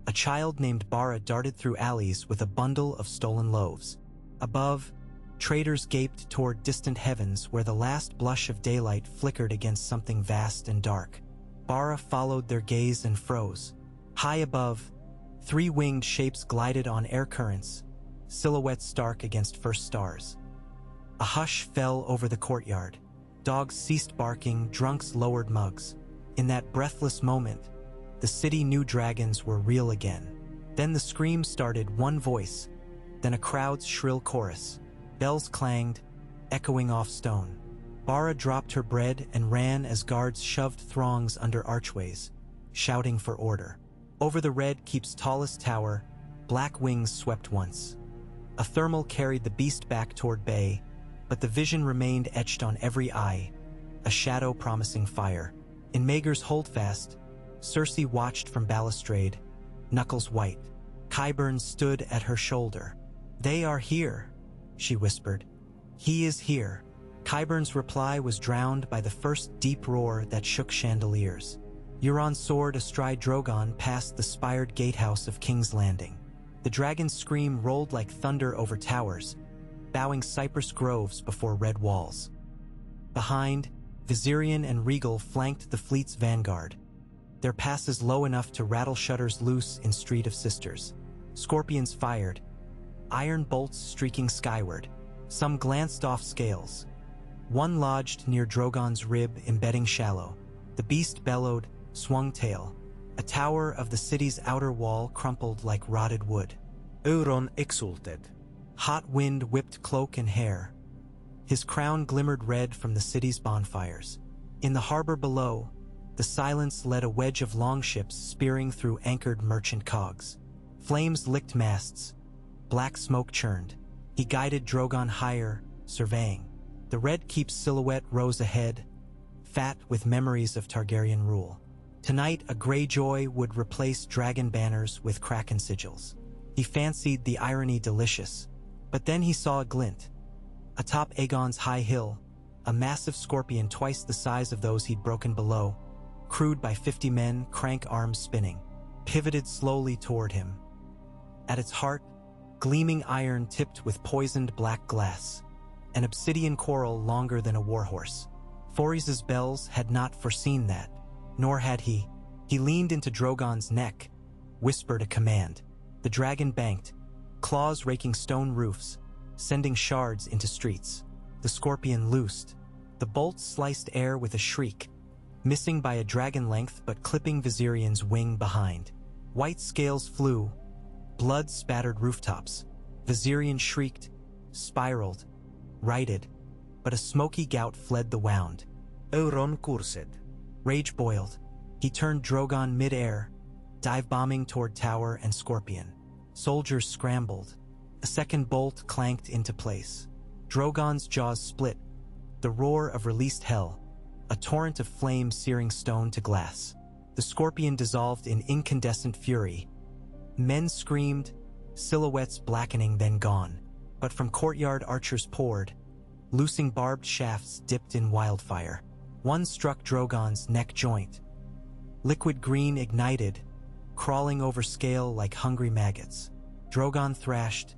a child named Bara darted through alleys with a bundle of stolen loaves. Above, traders gaped toward distant heavens where the last blush of daylight flickered against something vast and dark. Bara followed their gaze and froze. High above, three-winged shapes glided on air currents, silhouettes stark against first stars. A hush fell over the courtyard. Dogs ceased barking, drunks lowered mugs. In that breathless moment, the city knew dragons were real again. Then the scream started, one voice, then a crowd's shrill chorus. Bells clanged, echoing off stone. Bara dropped her bread and ran as guards shoved throngs under archways, shouting for order. Over the Red Keep's tallest tower, black wings swept once. A thermal carried the beast back toward bay, but the vision remained etched on every eye, a shadow promising fire. In Maegor's holdfast, Cersei watched from balustrade, knuckles white. Qyburn stood at her shoulder. "They are here," she whispered. "He is here." Qyburn's reply was drowned by the first deep roar that shook chandeliers. Euron soared astride Drogon past the spired gatehouse of King's Landing. The dragon's scream rolled like thunder over towers, bowing cypress groves before red walls. Behind, Viserion and Rhaegal flanked the fleet's vanguard, their passes low enough to rattle shutters loose in Street of Sisters. Scorpions fired, iron bolts streaking skyward. Some glanced off scales. One lodged near Drogon's rib, embedding shallow. The beast bellowed, swung tail. A tower of the city's outer wall crumpled like rotted wood. Euron exulted. Hot wind whipped cloak and hair. His crown glimmered red from the city's bonfires. In the harbor below, the silence led a wedge of longships spearing through anchored merchant cogs. Flames licked masts. Black smoke churned. He guided Drogon higher, surveying. The Red Keep's silhouette rose ahead, fat with memories of Targaryen rule. Tonight, a Greyjoy would replace dragon banners with kraken sigils. He fancied the irony delicious, but then he saw a glint. Atop Aegon's high hill, a massive scorpion twice the size of those he'd broken below, crewed by 50 men, crank arms spinning, pivoted slowly toward him. At its heart, gleaming iron tipped with poisoned black glass, an obsidian coral longer than a warhorse. Forrest's bells had not foreseen that, nor had he. He leaned into Drogon's neck, whispered a command. The dragon banked, claws raking stone roofs, sending shards into streets. The scorpion loosed. The bolt sliced air with a shriek, missing by a dragon length but clipping Viserion's wing behind. White scales flew, blood spattered rooftops. Viserion shrieked, spiraled, righted, but a smoky gout fled the wound. Euron cursed. Rage boiled. He turned Drogon mid-air, dive-bombing toward tower and scorpion. Soldiers scrambled. A second bolt clanked into place. Drogon's jaws split, the roar of released hell, a torrent of flame searing stone to glass. The scorpion dissolved in incandescent fury. Men screamed, silhouettes blackening, then gone. But from courtyard archers poured, loosing barbed shafts dipped in wildfire. One struck Drogon's neck joint. Liquid green ignited, crawling over scale like hungry maggots. Drogon thrashed,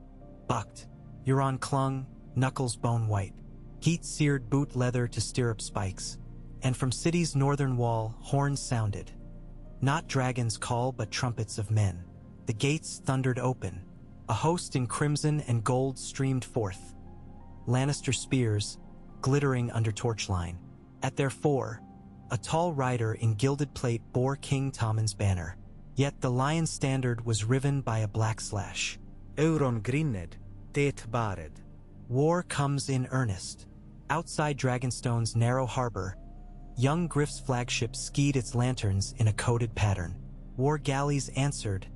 bucked. Euron clung, knuckles bone white. Heat seared boot leather to stirrup spikes. And from city's northern wall, horns sounded. Not dragons' call, but trumpets of men. The gates thundered open. A host in crimson and gold streamed forth. Lannister spears, glittering under torchline. At their fore, a tall rider in gilded plate bore King Tommen's banner. Yet the lion standard was riven by a black slash. Euron grinned, det bared. War comes in earnest. Outside Dragonstone's narrow harbor, young Griff's flagship skied its lanterns in a coded pattern. War galleys answered,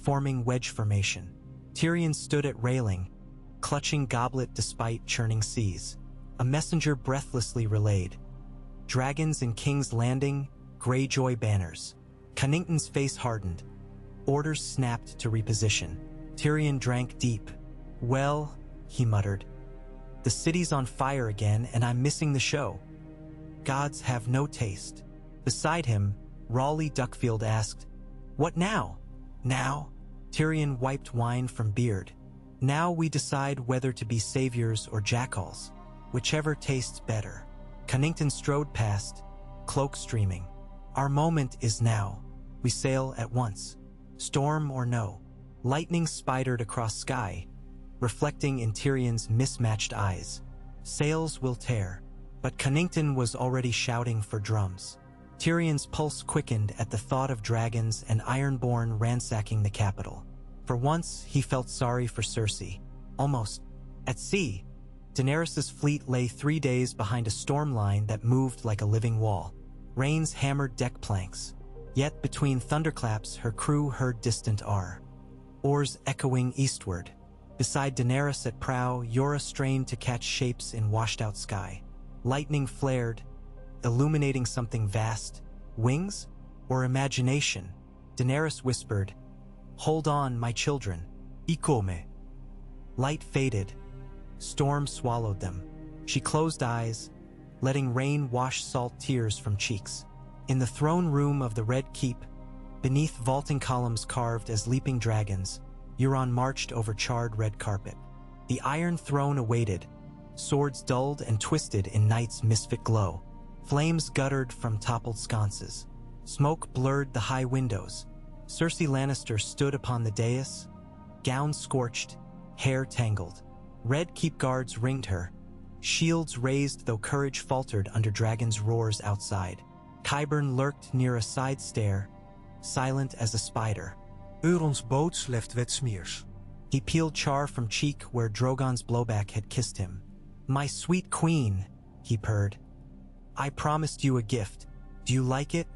forming wedge formation. Tyrion stood at railing, clutching goblet despite churning seas. A messenger breathlessly relayed. Dragons in King's Landing, Greyjoy banners. Cunnington's face hardened. Orders snapped to reposition. Tyrion drank deep. Well, he muttered. The city's on fire again and I'm missing the show. Gods have no taste. Beside him, Rawley Duckfield asked, "What now?" "Now?" Tyrion wiped wine from beard. "Now we decide whether to be saviors or jackals. Whichever tastes better." Cunnington strode past, cloak streaming. "Our moment is now. We sail at once. Storm or no." Lightning spidered across sky, reflecting in Tyrion's mismatched eyes. Sails will tear. But Cunnington was already shouting for drums. Tyrion's pulse quickened at the thought of dragons and Ironborn ransacking the capital. For once, he felt sorry for Cersei. Almost. At sea, Daenerys' fleet lay 3 days behind a storm line that moved like a living wall. Rains hammered deck planks. Yet between thunderclaps, her crew heard distant oars echoing eastward. Beside Daenerys at prow, Yora strained to catch shapes in washed-out sky. Lightning flared, illuminating something vast. Wings? Or imagination? Daenerys whispered, "Hold on, my children. Ikome." Light faded. Storm swallowed them. She closed eyes, letting rain wash salt tears from cheeks. In the throne room of the Red Keep, beneath vaulting columns carved as leaping dragons, Euron marched over charred red carpet. The Iron Throne awaited, swords dulled and twisted in night's misfit glow. Flames guttered from toppled sconces. Smoke blurred the high windows. Cersei Lannister stood upon the dais, gown scorched, hair tangled. Red Keep guards ringed her, shields raised though courage faltered under dragons' roars outside. Qyburn lurked near a side stair, silent as a spider. Euron's boats left wet smears. He peeled char from cheek where Drogon's blowback had kissed him. "My sweet queen," he purred. "I promised you a gift. Do you like it?"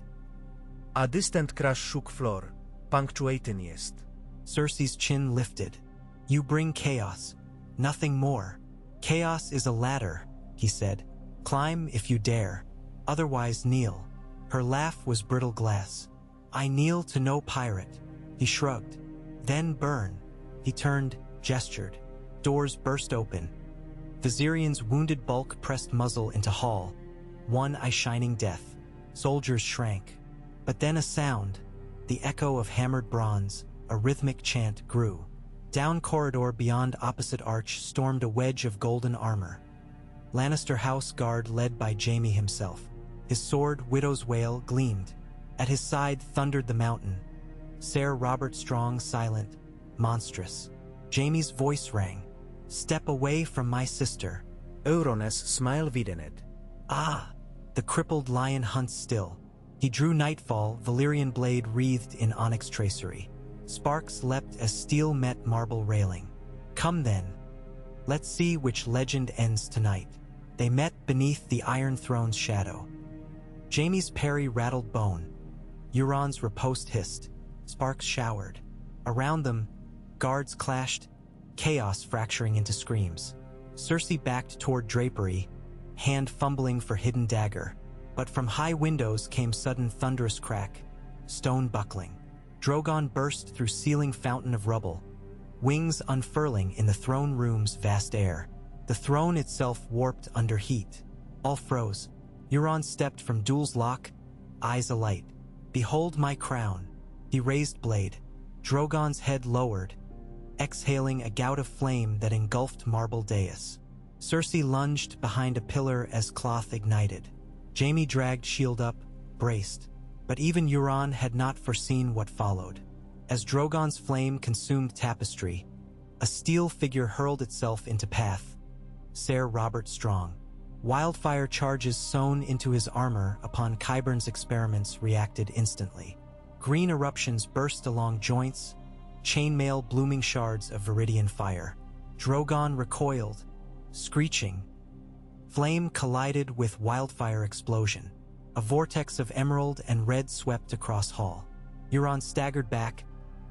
A distant crash shook floor, punctuating jest. Cersei's chin lifted. "You bring chaos, nothing more. Chaos is a ladder," he said. "Climb if you dare, otherwise kneel." Her laugh was brittle glass. "I kneel to no pirate." He shrugged. "Then burn." He turned, gestured. Doors burst open. Viserions' wounded bulk pressed muzzle into hall, one eye shining death. Soldiers shrank. But then a sound, the echo of hammered bronze, a rhythmic chant grew. Down corridor beyond opposite arch stormed a wedge of golden armor. Lannister house guard led by Jaime himself. His sword, Widow's Wail, gleamed. At his side thundered the mountain. Ser Robert Strong, silent, monstrous. Jaime's voice rang. "Step away from my sister." Euron's smile widened. "Ah!" The crippled lion hunts still. He drew Nightfall, Valyrian blade wreathed in onyx tracery. Sparks leapt as steel met marble railing. "Come then. Let's see which legend ends tonight." They met beneath the Iron Throne's shadow. Jaime's parry rattled bone. Euron's riposte hissed. Sparks showered. Around them, guards clashed, chaos fracturing into screams. Cersei backed toward drapery, hand fumbling for hidden dagger. But from high windows came sudden thunderous crack, stone buckling. Drogon burst through ceiling fountain of rubble, wings unfurling in the throne room's vast air. The throne itself warped under heat. All froze. Euron stepped from Duel's lock, eyes alight. "Behold my crown." He raised blade. Drogon's head lowered, exhaling a gout of flame that engulfed marble dais. Cersei lunged behind a pillar as cloth ignited. Jaime dragged shield up, braced. But even Euron had not foreseen what followed. As Drogon's flame consumed tapestry, a steel figure hurled itself into path. Ser Robert Strong. Wildfire charges sewn into his armor upon Qyburn's experiments reacted instantly. Green eruptions burst along joints, chainmail blooming shards of viridian fire. Drogon recoiled, screeching. Flame collided with wildfire explosion. A vortex of emerald and red swept across hall. Euron staggered back,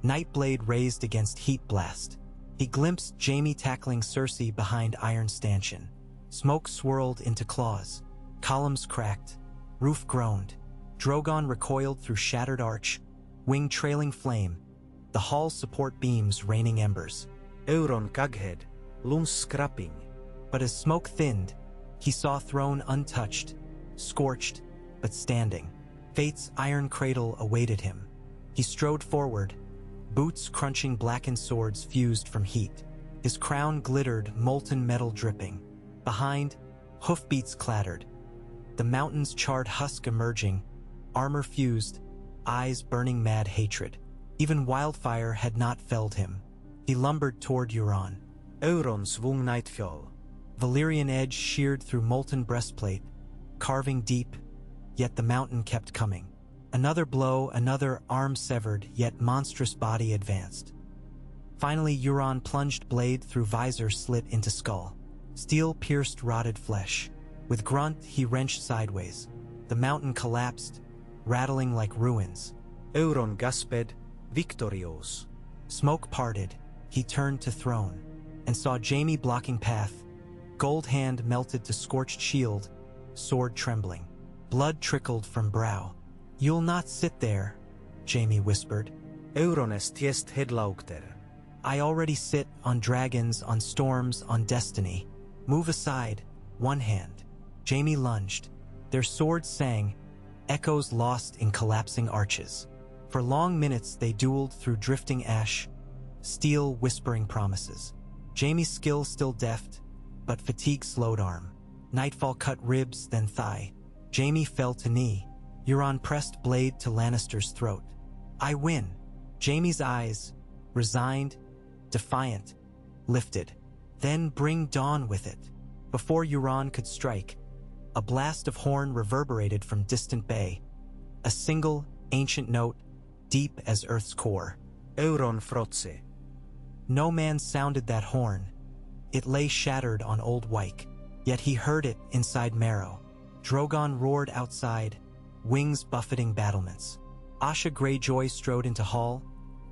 Nightblade raised against heat blast. He glimpsed Jaime tackling Cersei behind iron stanchion. Smoke swirled into claws. Columns cracked. Roof groaned. Drogon recoiled through shattered arch, wing trailing flame, the hall's support beams raining embers. Euron kaghed, luns scrapping. But as smoke thinned, he saw throne untouched, scorched, but standing. Fate's iron cradle awaited him. He strode forward, boots crunching blackened swords fused from heat. His crown glittered, molten metal dripping. Behind, hoofbeats clattered. The mountain's charred husk emerging, armor fused, eyes burning mad hatred. Even wildfire had not felled him. He lumbered toward Euron. Euron swung nightfall. Valyrian edge sheared through molten breastplate, carving deep, yet the mountain kept coming. Another blow, another arm severed, yet monstrous body advanced. Finally, Euron plunged blade through visor slit into skull. Steel pierced rotted flesh. With grunt, he wrenched sideways. The mountain collapsed, rattling like ruins. Euron gasped, victorious. Smoke parted. He turned to throne, and saw Jaime blocking path. Gold hand melted to scorched shield, sword trembling. Blood trickled from brow. "You'll not sit there," Jaime whispered. Euron est headlaugter. "I already sit on dragons, on storms, on destiny. Move aside." One hand. Jaime lunged. Their swords sang, echoes lost in collapsing arches. For long minutes they dueled through drifting ash, steel whispering promises. Jaime's skill still deft, but fatigue slowed arm. Nightfall cut ribs, then thigh. Jaime fell to knee. Euron pressed blade to Lannister's throat. "I win." Jaime's eyes, resigned, defiant, lifted. "Then bring dawn with it." Before Euron could strike, a blast of horn reverberated from distant bay. A single, ancient note, deep as Earth's core. Euron frotse. No man sounded that horn. It lay shattered on Old Wyke, yet he heard it inside Marrow. Drogon roared outside, wings buffeting battlements. Asha Greyjoy strode into hall,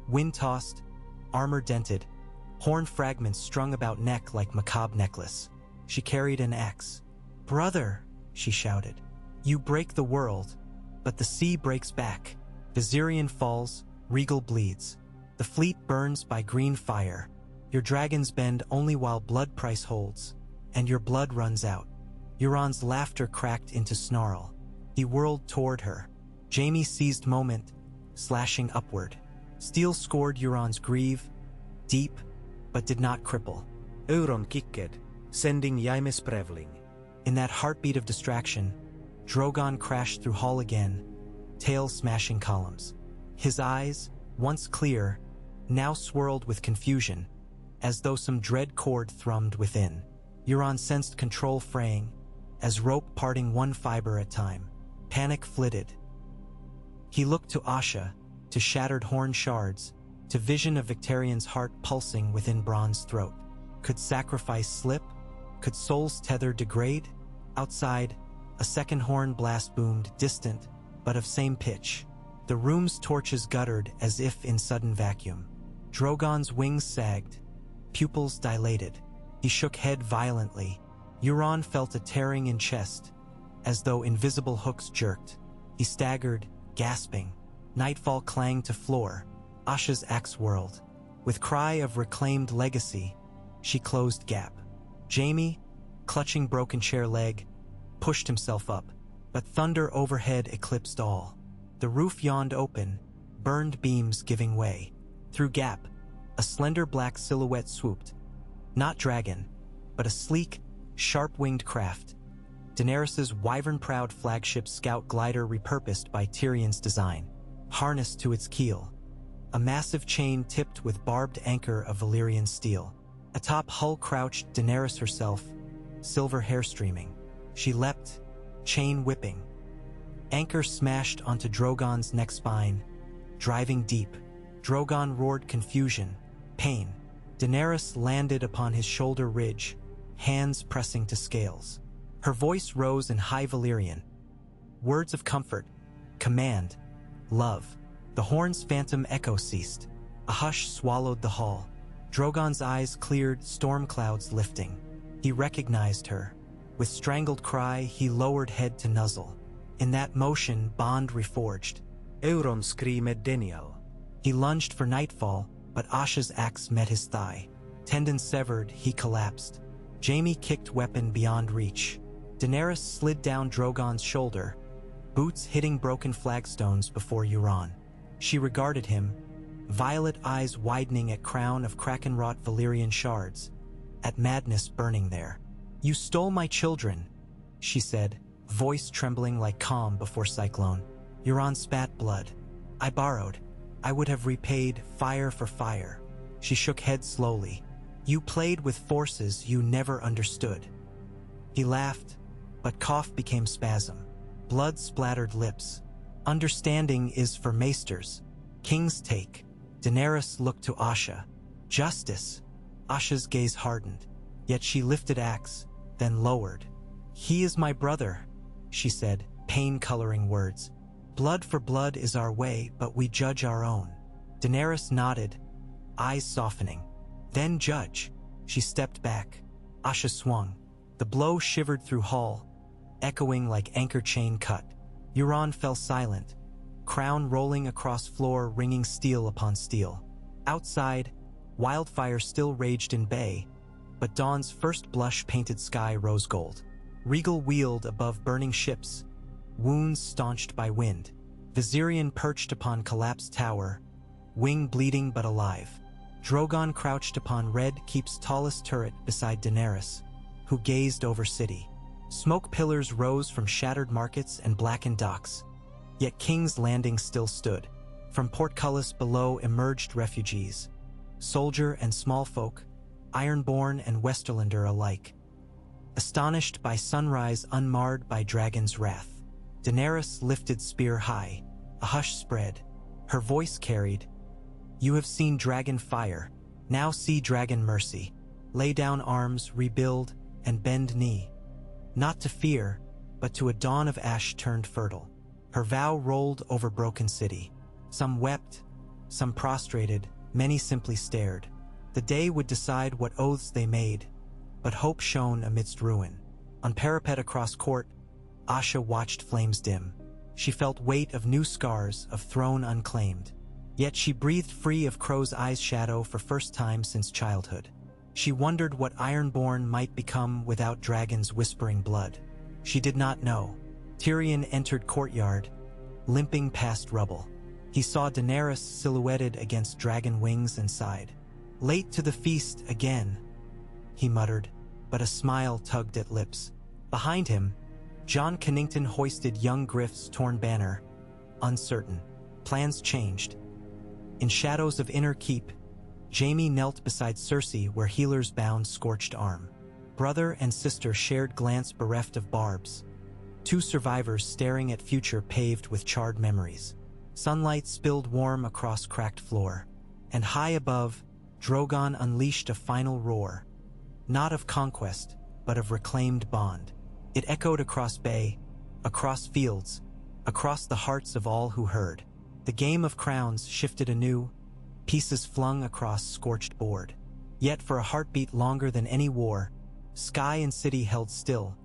wind-tossed, armor dented, horn fragments strung about neck like macabre necklace. She carried an axe. "Brother," she shouted, "you break the world, but the sea breaks back. Victarion falls, Regal bleeds. The fleet burns by green fire. Your dragons bend only while blood price holds, and your blood runs out." Euron's laughter cracked into snarl. He whirled toward her. Jaime seized moment, slashing upward. Steel scored Euron's greave, deep, but did not cripple. Euron kicked, sending Jaime spraveling. In that heartbeat of distraction, Drogon crashed through hall again, tail smashing columns. His eyes, once clear, now swirled with confusion, as though some dread chord thrummed within. Euron sensed control fraying, as rope parting one fiber at time. Panic flitted. He looked to Asha, to shattered horn shards, to vision of Victarion's heart pulsing within Bronn's throat. Could sacrifice slip? Could soul's tether degrade? Outside, a second horn blast boomed, distant, but of same pitch. The room's torches guttered as if in sudden vacuum. Drogon's wings sagged, pupils dilated. He shook head violently. Euron felt a tearing in chest, as though invisible hooks jerked. He staggered, gasping. Nightfall clanged to floor. Asha's axe whirled. With cry of reclaimed legacy, she closed gap. Jaime, clutching broken chair leg, pushed himself up, but thunder overhead eclipsed all. The roof yawned open, burned beams giving way. Through gap, a slender black silhouette swooped. Not dragon, but a sleek, sharp-winged craft. Daenerys's wyvern-proud flagship scout glider repurposed by Tyrion's design, harnessed to its keel. A massive chain tipped with barbed anchor of Valyrian steel. Atop hull crouched Daenerys herself, silver hair streaming. She leapt, chain whipping. Anchor smashed onto Drogon's neck spine, driving deep. Drogon roared confusion, pain. Daenerys landed upon his shoulder ridge, hands pressing to scales. Her voice rose in high Valyrian. Words of comfort, command, love. The horn's phantom echo ceased. A hush swallowed the hall. Drogon's eyes cleared, storm clouds lifting. He recognized her. With strangled cry, he lowered head to nuzzle. In that motion, bond reforged. Euron screamed Denial. He lunged for nightfall, but Asha's axe met his thigh. Tendon severed, he collapsed. Jaime kicked weapon beyond reach. Daenerys slid down Drogon's shoulder, boots hitting broken flagstones before Euron. She regarded him, violet eyes widening at crown of kraken-wrought Valyrian shards, at madness burning there. "You stole my children," she said, voice trembling like calm before cyclone. Euron spat blood. "I borrowed. I would have repaid fire for fire." She shook head slowly. "You played with forces you never understood." He laughed, but cough became spasm. Blood splattered lips. "Understanding is for maesters. Kings take." Daenerys looked to Asha. "Justice." Asha's gaze hardened, yet she lifted axe, then lowered. "He is my brother," she said, pain-coloring words. "Blood for blood is our way, but we judge our own." Daenerys nodded, eyes softening. "Then judge." She stepped back. Asha swung. The blow shivered through hall, echoing like anchor chain cut. Euron fell silent, crown rolling across floor, ringing steel upon steel. Outside, wildfire still raged in bay, but dawn's first blush painted sky rose gold. Regal wheeled above burning ships, wounds staunched by wind. Viserion perched upon collapsed tower, wing bleeding but alive. Drogon crouched upon Red Keep's tallest turret beside Daenerys, who gazed over city. Smoke pillars rose from shattered markets and blackened docks, yet King's Landing still stood. From portcullis below emerged refugees, soldier and small folk, Ironborn and Westerlander alike, astonished by sunrise unmarred by dragon's wrath. Daenerys lifted spear high. A hush spread. Her voice carried, "You have seen dragon fire. Now see dragon mercy. Lay down arms, rebuild, and bend knee. Not to fear, but to a dawn of ash turned fertile." Her vow rolled over broken city. Some wept, some prostrated, many simply stared. The day would decide what oaths they made, but hope shone amidst ruin. On parapet across court, Asha watched flames dim. She felt weight of new scars, of throne unclaimed. Yet she breathed free of Crow's Eye's shadow for first time since childhood. She wondered what Ironborn might become without Dragon's whispering blood. She did not know. Tyrion entered courtyard, limping past rubble. He saw Daenerys silhouetted against dragon wings and sighed. "Late to the feast again," he muttered, but a smile tugged at lips. Behind him, Jon Connington hoisted young Griff's torn banner, uncertain. Plans changed. In shadows of Inner Keep, Jaime knelt beside Cersei where healers bound scorched arm. Brother and sister shared glance bereft of barbs, two survivors staring at future paved with charred memories. Sunlight spilled warm across cracked floor, and high above, Drogon unleashed a final roar, not of conquest, but of reclaimed bond. It echoed across bay, across fields, across the hearts of all who heard. The game of crowns shifted anew, pieces flung across scorched board. Yet for a heartbeat longer than any war, sky and city held still,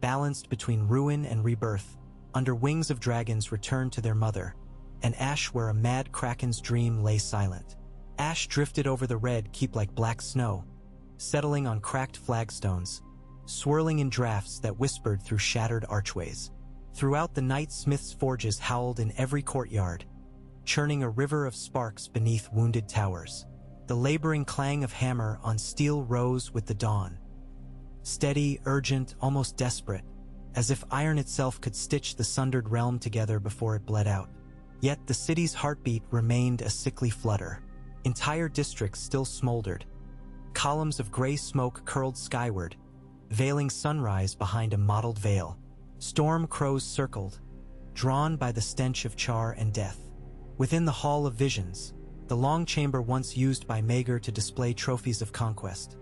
balanced between ruin and rebirth. Under wings of dragons returned to their mother, and ash where a mad kraken's dream lay silent. Ash drifted over the Red Keep like black snow, settling on cracked flagstones, swirling in drafts that whispered through shattered archways. Throughout the night, smiths' forges howled in every courtyard, churning a river of sparks beneath wounded towers. The laboring clang of hammer on steel rose with the dawn, steady, urgent, almost desperate, as if iron itself could stitch the sundered realm together before it bled out. Yet the city's heartbeat remained a sickly flutter. Entire districts still smoldered. Columns of gray smoke curled skyward, veiling sunrise behind a mottled veil. Storm crows circled, drawn by the stench of char and death. Within the Hall of Visions, the long chamber once used by Maegor to display trophies of conquest,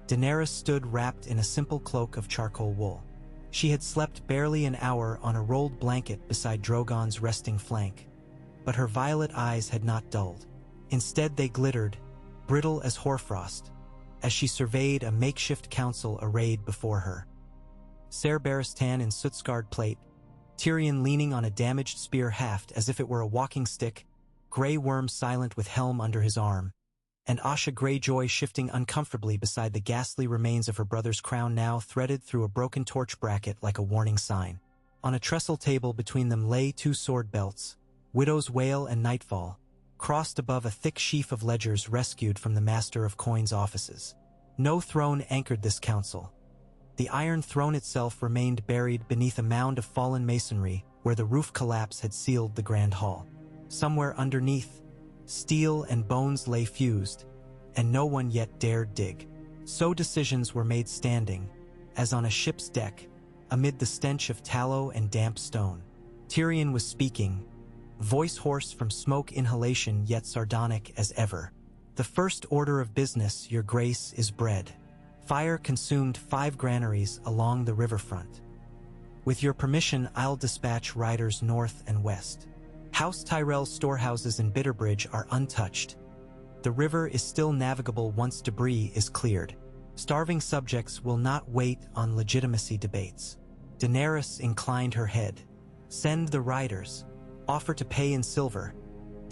Daenerys stood wrapped in a simple cloak of charcoal wool. She had slept barely an hour on a rolled blanket beside Drogon's resting flank, but her violet eyes had not dulled. Instead they glittered, brittle as hoarfrost, as she surveyed a makeshift council arrayed before her. Ser Barristan in soot-scarred plate, Tyrion leaning on a damaged spear haft as if it were a walking stick, Grey Worm silent with helm under his arm, and Asha Greyjoy shifting uncomfortably beside the ghastly remains of her brother's crown now threaded through a broken torch bracket like a warning sign. On a trestle table between them lay 2 sword belts, Widow's Wail and Nightfall, crossed above a thick sheaf of ledgers rescued from the Master of Coin's offices. No throne anchored this council. The Iron Throne itself remained buried beneath a mound of fallen masonry where the roof collapse had sealed the Grand Hall. Somewhere underneath, steel and bones lay fused, and no one yet dared dig. So decisions were made standing, as on a ship's deck, amid the stench of tallow and damp stone. Tyrion was speaking, voice hoarse from smoke inhalation yet sardonic as ever. "The first order of business, your grace, is bread. Fire consumed 5 granaries along the riverfront. With your permission, I'll dispatch riders north and west. House Tyrell's storehouses in Bitterbridge are untouched. The river is still navigable once debris is cleared. Starving subjects will not wait on legitimacy debates." Daenerys inclined her head. "Send the riders, offer to pay in silver,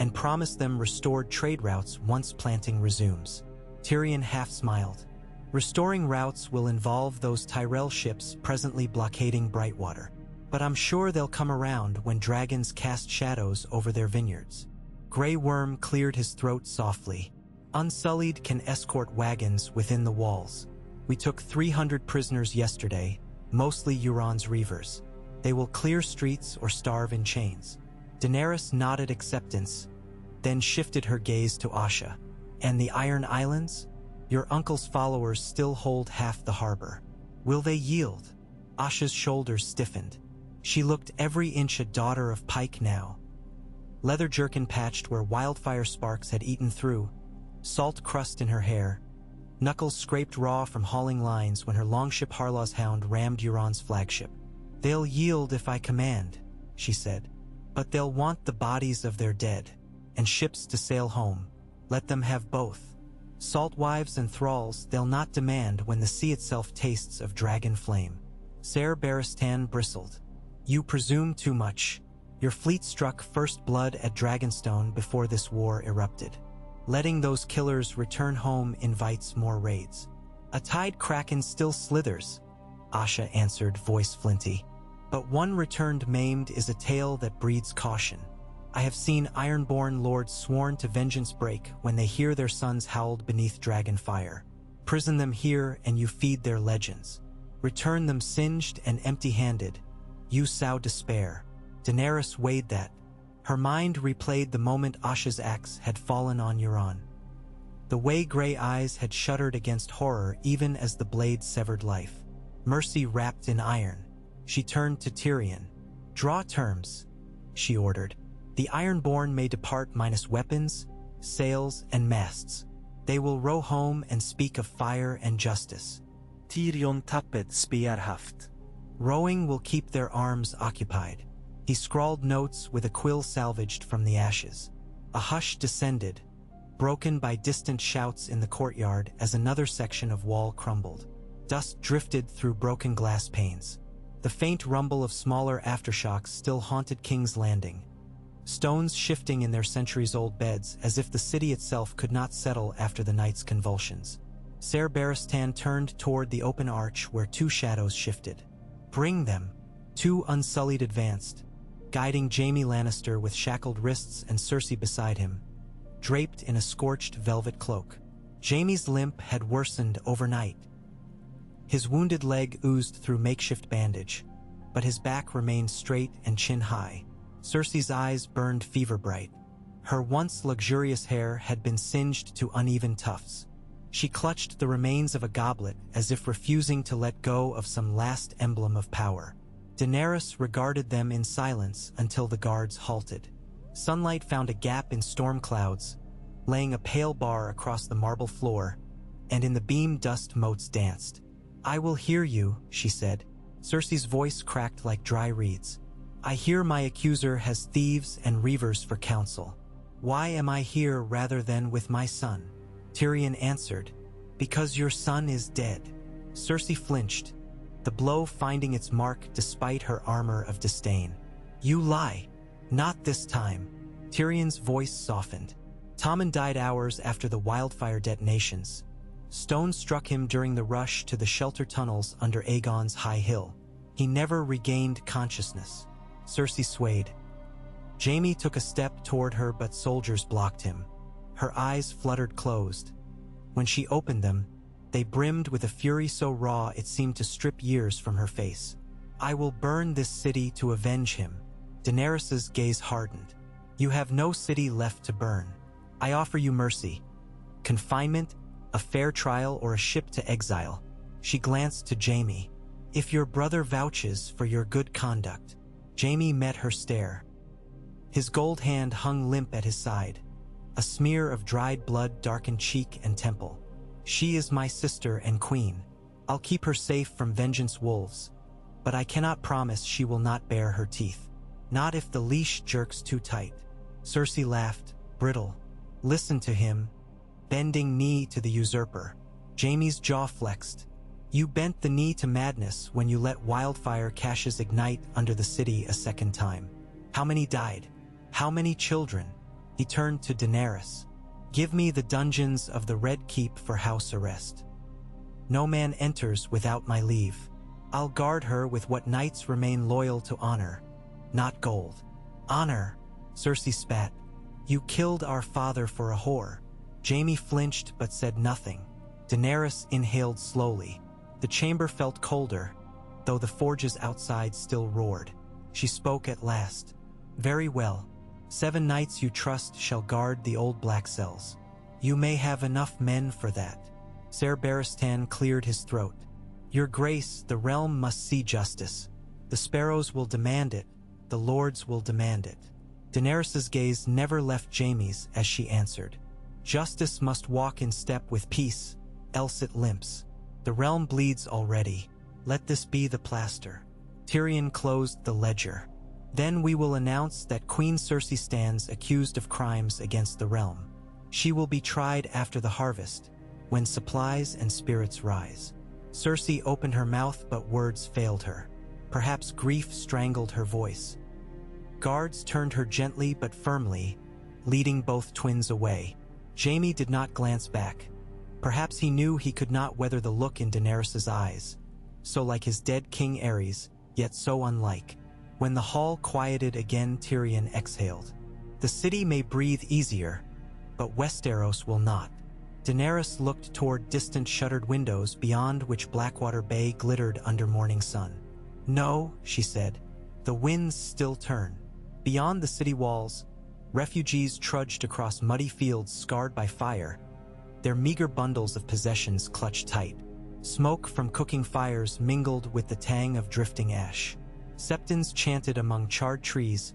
and promise them restored trade routes once planting resumes." Tyrion half smiled. "Restoring routes will involve those Tyrell ships presently blockading Brightwater. But I'm sure they'll come around when dragons cast shadows over their vineyards." Grey Worm cleared his throat softly. "Unsullied can escort wagons within the walls. We took 300 prisoners yesterday, mostly Euron's reavers. They will clear streets or starve in chains." Daenerys nodded acceptance, then shifted her gaze to Asha. "And the Iron Islands? Your uncle's followers still hold half the harbor. Will they yield?" Asha's shoulders stiffened. She looked every inch a daughter of Pike now. Leather jerkin patched where wildfire sparks had eaten through, salt crust in her hair, knuckles scraped raw from hauling lines when her longship Harlaw's Hound rammed Euron's flagship. "They'll yield if I command," she said. "But they'll want the bodies of their dead, and ships to sail home. Let them have both. Salt wives and thralls they'll not demand when the sea itself tastes of dragon flame." Ser Barristan bristled. "You presume too much. Your fleet struck first blood at Dragonstone before this war erupted. Letting those killers return home invites more raids." "A tide kraken still slithers," Asha answered, voice flinty. "But one returned maimed is a tale that breeds caution. I have seen ironborn lords sworn to vengeance break when they hear their sons howled beneath dragon fire. Prison them here and you feed their legends. Return them singed and empty-handed. You sow despair." Daenerys weighed that. Her mind replayed the moment Asha's axe had fallen on Euron. The way gray eyes had shuddered against horror even as the blade severed life. Mercy wrapped in iron. She turned to Tyrion. "Draw terms," she ordered. "The Ironborn may depart minus weapons, sails, and masts. They will row home and speak of fire and justice." Tyrion tappet spearhaft. "Rowing will keep their arms occupied." He scrawled notes with a quill salvaged from the ashes. A hush descended, broken by distant shouts in the courtyard as another section of wall crumbled. Dust drifted through broken glass panes. The faint rumble of smaller aftershocks still haunted King's Landing, stones shifting in their centuries-old beds as if the city itself could not settle after the night's convulsions. Ser Barristan turned toward the open arch where 2 shadows shifted. "Bring them." 2 Unsullied advanced, guiding Jaime Lannister with shackled wrists and Cersei beside him, draped in a scorched velvet cloak. Jaime's limp had worsened overnight. His wounded leg oozed through makeshift bandage, but his back remained straight and chin high. Cersei's eyes burned fever-bright. Her once luxurious hair had been singed to uneven tufts. She clutched the remains of a goblet as if refusing to let go of some last emblem of power. Daenerys regarded them in silence until the guards halted. Sunlight found a gap in storm clouds, laying a pale bar across the marble floor, and in the beam dust motes danced. "I will hear you," she said. Cersei's voice cracked like dry reeds. "I hear my accuser has thieves and reavers for counsel. Why am I here rather than with my son?" Tyrion answered, "Because your son is dead." Cersei flinched, the blow finding its mark despite her armor of disdain. "You lie. Not this time." Tyrion's voice softened. Tommen died hours after the wildfire detonations. Stone struck him during the rush to the shelter tunnels under Aegon's high hill. He never regained consciousness. Cersei swayed. Jaime took a step toward her, but soldiers blocked him. Her eyes fluttered closed. When she opened them, they brimmed with a fury so raw it seemed to strip years from her face. "I will burn this city to avenge him." Daenerys's gaze hardened. "You have no city left to burn. I offer you mercy. Confinement, a fair trial, or a ship to exile." She glanced to Jaime. "If your brother vouches for your good conduct." Jaime met her stare. His gold hand hung limp at his side. A smear of dried blood darkened cheek and temple. "She is my sister and queen. I'll keep her safe from vengeance wolves. But I cannot promise she will not bare her teeth. Not if the leash jerks too tight." Cersei laughed, brittle. "Listen to him." Bending knee to the usurper. Jaime's jaw flexed. "You bent the knee to madness when you let wildfire caches ignite under the city a second time. How many died? How many children?" He turned to Daenerys. "Give me the dungeons of the Red Keep for house arrest. No man enters without my leave. I'll guard her with what knights remain loyal to honor, not gold." "Honor," Cersei spat. "You killed our father for a whore." Jaime flinched but said nothing. Daenerys inhaled slowly. The chamber felt colder, though the forges outside still roared. She spoke at last. "Very well. 7 knights you trust shall guard the old black cells. You may have enough men for that." Ser Barristan cleared his throat. "Your Grace, the realm must see justice. The sparrows will demand it. The lords will demand it." Daenerys's gaze never left Jaime's as she answered. "Justice must walk in step with peace, else it limps. The realm bleeds already. Let this be the plaster." Tyrion closed the ledger. "Then we will announce that Queen Cersei stands accused of crimes against the realm. She will be tried after the harvest, when supplies and spirits rise." Cersei opened her mouth, but words failed her. Perhaps grief strangled her voice. Guards turned her gently but firmly, leading both twins away. Jaime did not glance back. Perhaps he knew he could not weather the look in Daenerys's eyes. So like his dead King Aerys, yet so unlike. When the hall quieted again, Tyrion exhaled. "The city may breathe easier, but Westeros will not." Daenerys looked toward distant shuttered windows beyond which Blackwater Bay glittered under morning sun. "No," she said, "the winds still turn." Beyond the city walls, refugees trudged across muddy fields scarred by fire, their meager bundles of possessions clutched tight. Smoke from cooking fires mingled with the tang of drifting ash. Septons chanted among charred trees,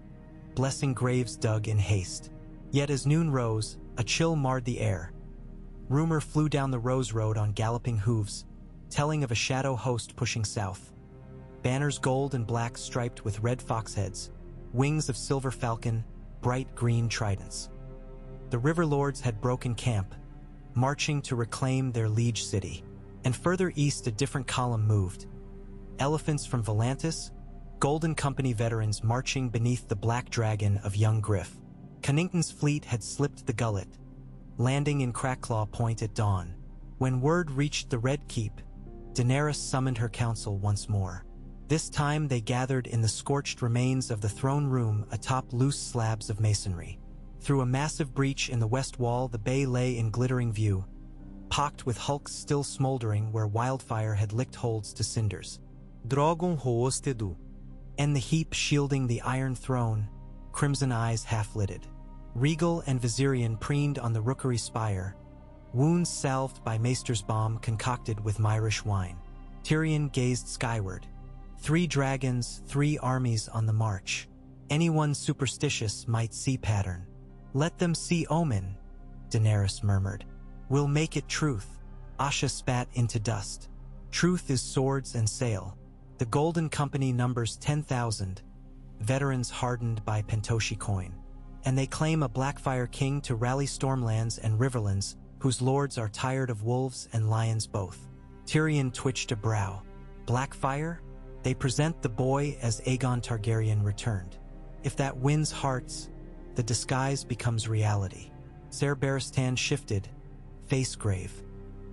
blessing graves dug in haste. Yet as noon rose, a chill marred the air. Rumor flew down the Rose Road on galloping hooves, telling of a shadow host pushing south. Banners gold and black striped with red fox heads, wings of silver falcon, bright green tridents. The river lords had broken camp, marching to reclaim their liege city. And further east a different column moved. Elephants from Volantis, Golden Company veterans marching beneath the black dragon of young Griff. Connington's fleet had slipped the gullet, landing in Crackclaw Point at dawn. When word reached the Red Keep, Daenerys summoned her council once more. This time they gathered in the scorched remains of the throne room atop loose slabs of masonry. Through a massive breach in the west wall, the bay lay in glittering view, pocked with hulks still smoldering where wildfire had licked holds to cinders. Drogon Hoostedu. And the heap shielding the Iron Throne, crimson eyes half-lidded. Regal and Viserion preened on the rookery spire, wounds salved by Maester's balm concocted with Myrish wine. Tyrion gazed skyward. 3 dragons, 3 armies on the march. Anyone superstitious might see pattern. "Let them see omen," Daenerys murmured. "We'll make it truth." Asha spat into dust. "Truth is swords and sail." The Golden Company numbers 10,000, veterans hardened by Pentoshi coin. And they claim a Blackfire king to rally Stormlands and Riverlands whose lords are tired of wolves and lions both. Tyrion twitched a brow. Black fire? They present the boy as Aegon Targaryen returned. If that wins hearts, the disguise becomes reality. Ser Barristan shifted, face grave.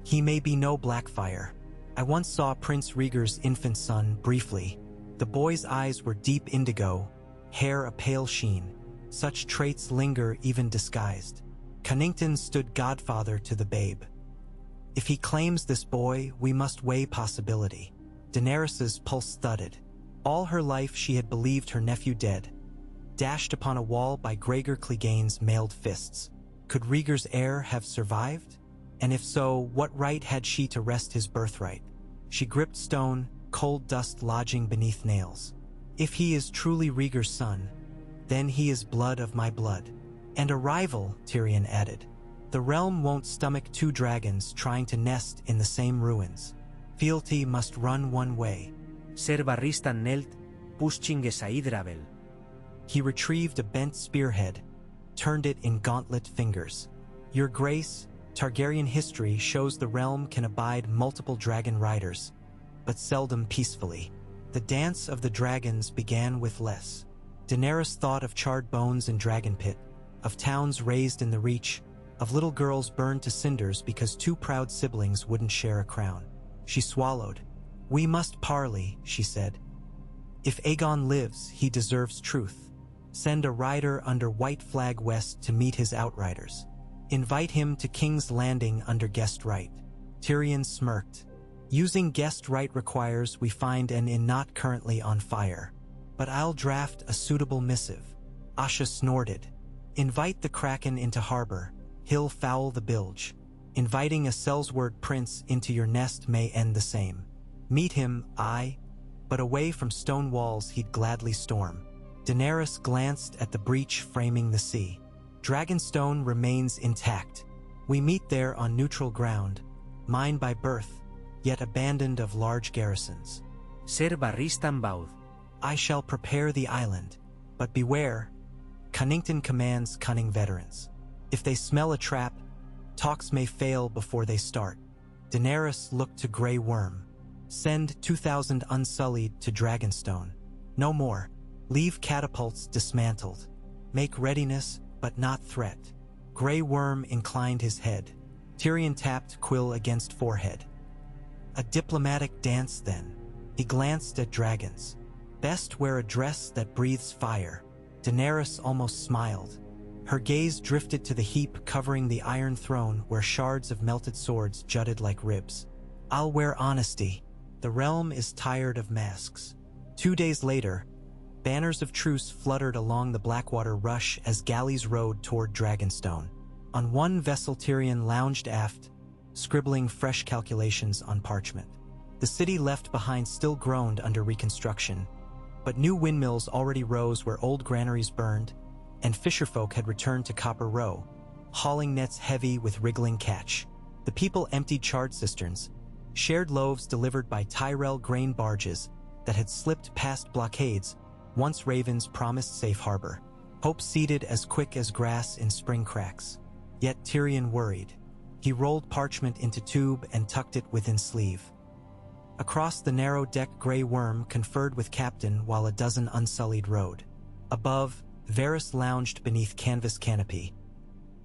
He may be no Blackfire. I once saw Prince Rhaegar's infant son briefly. The boy's eyes were deep indigo, hair a pale sheen. Such traits linger even disguised. Cunnington stood godfather to the babe. If he claims this boy, we must weigh possibility. Daenerys's pulse thudded. All her life she had believed her nephew dead, dashed upon a wall by Gregor Clegane's mailed fists. Could Rhaegar's heir have survived? And if so, what right had she to wrest his birthright? She gripped stone, cold dust lodging beneath nails. If he is truly Rhaegar's son, then he is blood of my blood. And a rival, Tyrion added. The realm won't stomach two dragons trying to nest in the same ruins. Fealty must run one way. Ser Barristan knelt, pushing Esaid. He retrieved a bent spearhead, turned it in gauntlet fingers. Your Grace, Targaryen history shows the realm can abide multiple dragon riders, but seldom peacefully. The dance of the dragons began with less. Daenerys thought of charred bones in Dragon Pit, of towns razed in the Reach, of little girls burned to cinders because two proud siblings wouldn't share a crown. She swallowed. We must parley, she said. If Aegon lives, he deserves truth. Send a rider under White Flag West to meet his outriders. Invite him to King's Landing under guest right. Tyrion smirked. Using guest right requires we find an inn not currently on fire. But I'll draft a suitable missive. Asha snorted. Invite the Kraken into harbor. He'll foul the bilge. Inviting a Sellsword prince into your nest may end the same. Meet him, aye, but away from stone walls he'd gladly storm. Daenerys glanced at the breach framing the sea. Dragonstone remains intact. We meet there on neutral ground, mine by birth, yet abandoned of large garrisons. Ser Barristan bowed. I shall prepare the island, but beware, Cunnington commands cunning veterans. If they smell a trap, talks may fail before they start. Daenerys looked to Grey Worm. Send 2,000 Unsullied to Dragonstone. No more. Leave catapults dismantled. Make readiness, but not threat. Grey Worm inclined his head. Tyrion tapped quill against forehead. A diplomatic dance then. He glanced at dragons. Best wear a dress that breathes fire. Daenerys almost smiled. Her gaze drifted to the heap covering the Iron Throne where shards of melted swords jutted like ribs. I'll wear honesty. The realm is tired of masks. 2 days later, banners of truce fluttered along the Blackwater Rush as galleys rowed toward Dragonstone. On one vessel Tyrion lounged aft, scribbling fresh calculations on parchment. The city left behind still groaned under reconstruction, but new windmills already rose where old granaries burned, and fisherfolk had returned to Copper Row, hauling nets heavy with wriggling catch. The people emptied charred cisterns, shared loaves delivered by Tyrell grain barges that had slipped past blockades once ravens promised safe harbor. Hope seeded as quick as grass in spring cracks. Yet Tyrion worried. He rolled parchment into tube and tucked it within sleeve. Across the narrow deck Grey Worm conferred with Captain while a dozen Unsullied rowed. Above, Varys lounged beneath canvas canopy.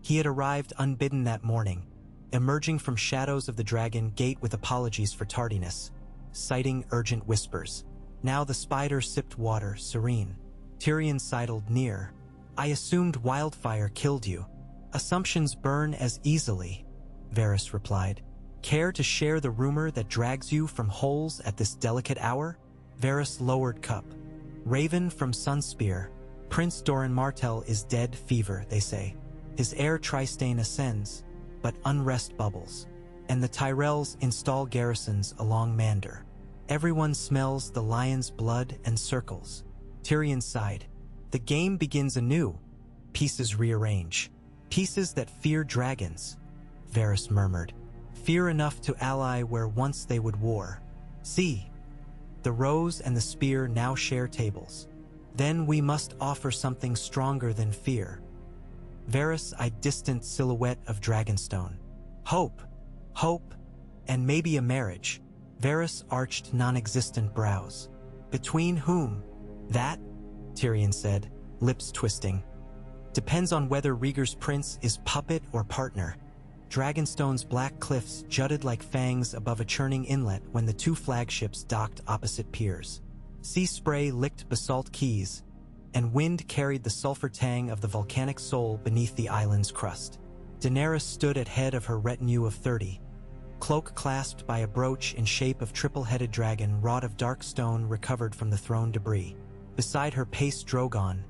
He had arrived unbidden that morning, emerging from shadows of the Dragon Gate with apologies for tardiness, citing urgent whispers. Now the spider sipped water, serene. Tyrion sidled near. I assumed wildfire killed you. Assumptions burn as easily, Varys replied. Care to share the rumor that drags you from holes at this delicate hour? Varys lowered cup. Raven from Sunspear. Prince Doran Martell is dead fever, they say. His heir Trystane ascends, but unrest bubbles. And the Tyrells install garrisons along Mander. Everyone smells the lion's blood and circles. Tyrion sighed. The game begins anew. Pieces rearrange. Pieces that fear dragons, Varys murmured. Fear enough to ally where once they would war. See, the rose and the spear now share tables. Then we must offer something stronger than fear. Varys eyed distant silhouette of Dragonstone. Hope, hope, and maybe a marriage. Varys arched non-existent brows. Between whom? That? Tyrion said, lips twisting. Depends on whether Rhaegar's prince is puppet or partner. Dragonstone's black cliffs jutted like fangs above a churning inlet when the two flagships docked opposite piers. Sea spray licked basalt quays, and wind carried the sulfur tang of the volcanic soul beneath the island's crust. Daenerys stood at head of her retinue of 30, cloak clasped by a brooch in shape of triple-headed dragon wrought of dark stone recovered from the throne debris. Beside her paced Drogon,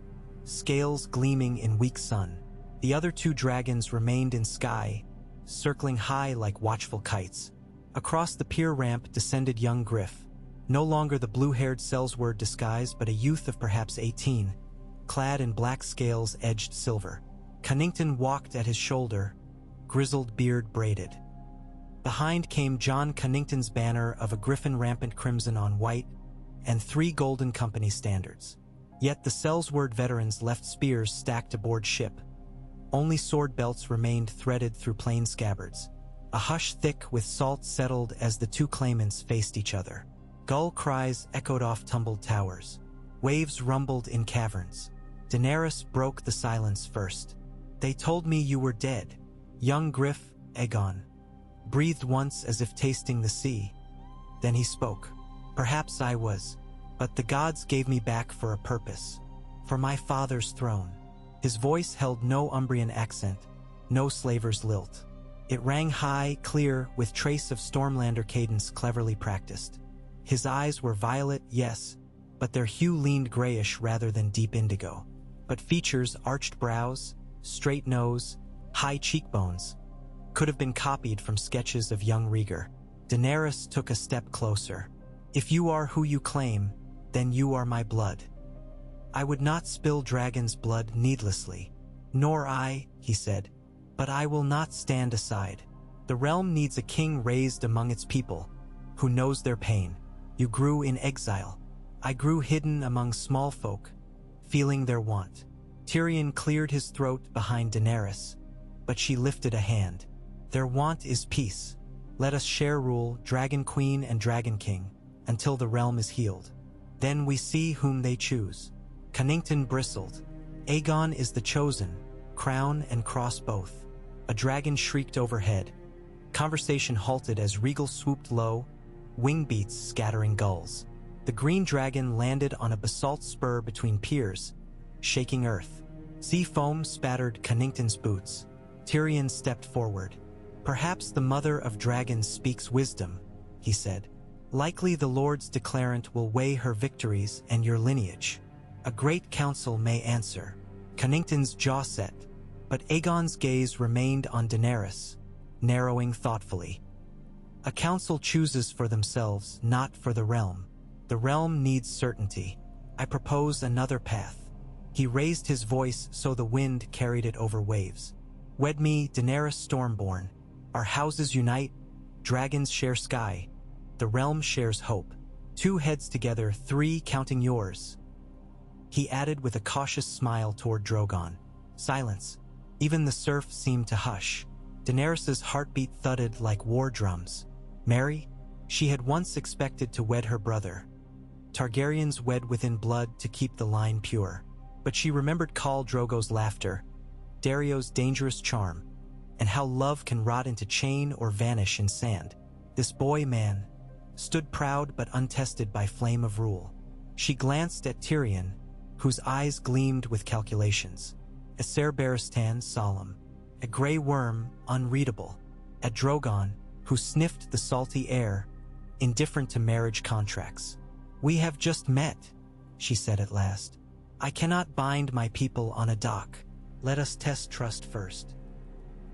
scales gleaming in weak sun. The other two dragons remained in sky, circling high like watchful kites. Across the pier ramp descended young Griff, no longer the blue-haired Sellsword disguise but a youth of perhaps 18, clad in black scales edged silver. Cunnington walked at his shoulder, grizzled beard braided. Behind came John Cunnington's banner of a griffin rampant crimson on white and 3 golden company standards. Yet the Sellsword veterans left spears stacked aboard ship. Only sword belts remained threaded through plain scabbards. A hush thick with salt settled as the two claimants faced each other. Gull cries echoed off tumbled towers. Waves rumbled in caverns. Daenerys broke the silence first. They told me you were dead. Young Griff, Aegon, breathed once as if tasting the sea. Then he spoke. Perhaps I was, but the gods gave me back for a purpose. For my father's throne. His voice held no Umbrian accent, no slaver's lilt. It rang high, clear, with trace of Stormlander cadence cleverly practiced. His eyes were violet, yes, but their hue leaned grayish rather than deep indigo. But features, arched brows, straight nose, high cheekbones, could have been copied from sketches of young Rhaegar. Daenerys took a step closer. If you are who you claim, then you are my blood. I would not spill dragon's blood needlessly. Nor I, he said, but I will not stand aside. The realm needs a king raised among its people, who knows their pain. You grew in exile. I grew hidden among small folk, feeling their want. Tyrion cleared his throat behind Daenerys, but she lifted a hand. Their want is peace. Let us share rule, Dragon Queen and Dragon King, until the realm is healed. Then we see whom they choose. Cunnington bristled. Aegon is the chosen, crown and cross both. A dragon shrieked overhead. Conversation halted as Rhaegal swooped low, wing beats scattering gulls. The green dragon landed on a basalt spur between piers, shaking earth. Sea foam spattered Cunnington's boots. Tyrion stepped forward. Perhaps the mother of dragons speaks wisdom, he said. Likely the Lord's declarant will weigh her victories and your lineage. A great council may answer. Cunnington's jaw set, but Aegon's gaze remained on Daenerys, narrowing thoughtfully. A council chooses for themselves, not for the realm. The realm needs certainty. I propose another path. He raised his voice so the wind carried it over waves. Wed me, Daenerys Stormborn. Our houses unite, dragons share sky. The realm shares hope. 2 heads together, 3 counting yours. He added with a cautious smile toward Drogon. Silence. Even the surf seemed to hush. Daenerys's heartbeat thudded like war drums. Marry? She had once expected to wed her brother. Targaryens wed within blood to keep the line pure. But she remembered Khal Drogo's laughter, Dario's dangerous charm, and how love can rot into chain or vanish in sand. This boy-man stood proud but untested by flame of rule. She glanced at Tyrion, whose eyes gleamed with calculations. At Ser Barristan, solemn. A gray worm, unreadable. At Drogon, who sniffed the salty air, indifferent to marriage contracts. We have just met, she said at last. I cannot bind my people on a dock. Let us test trust first.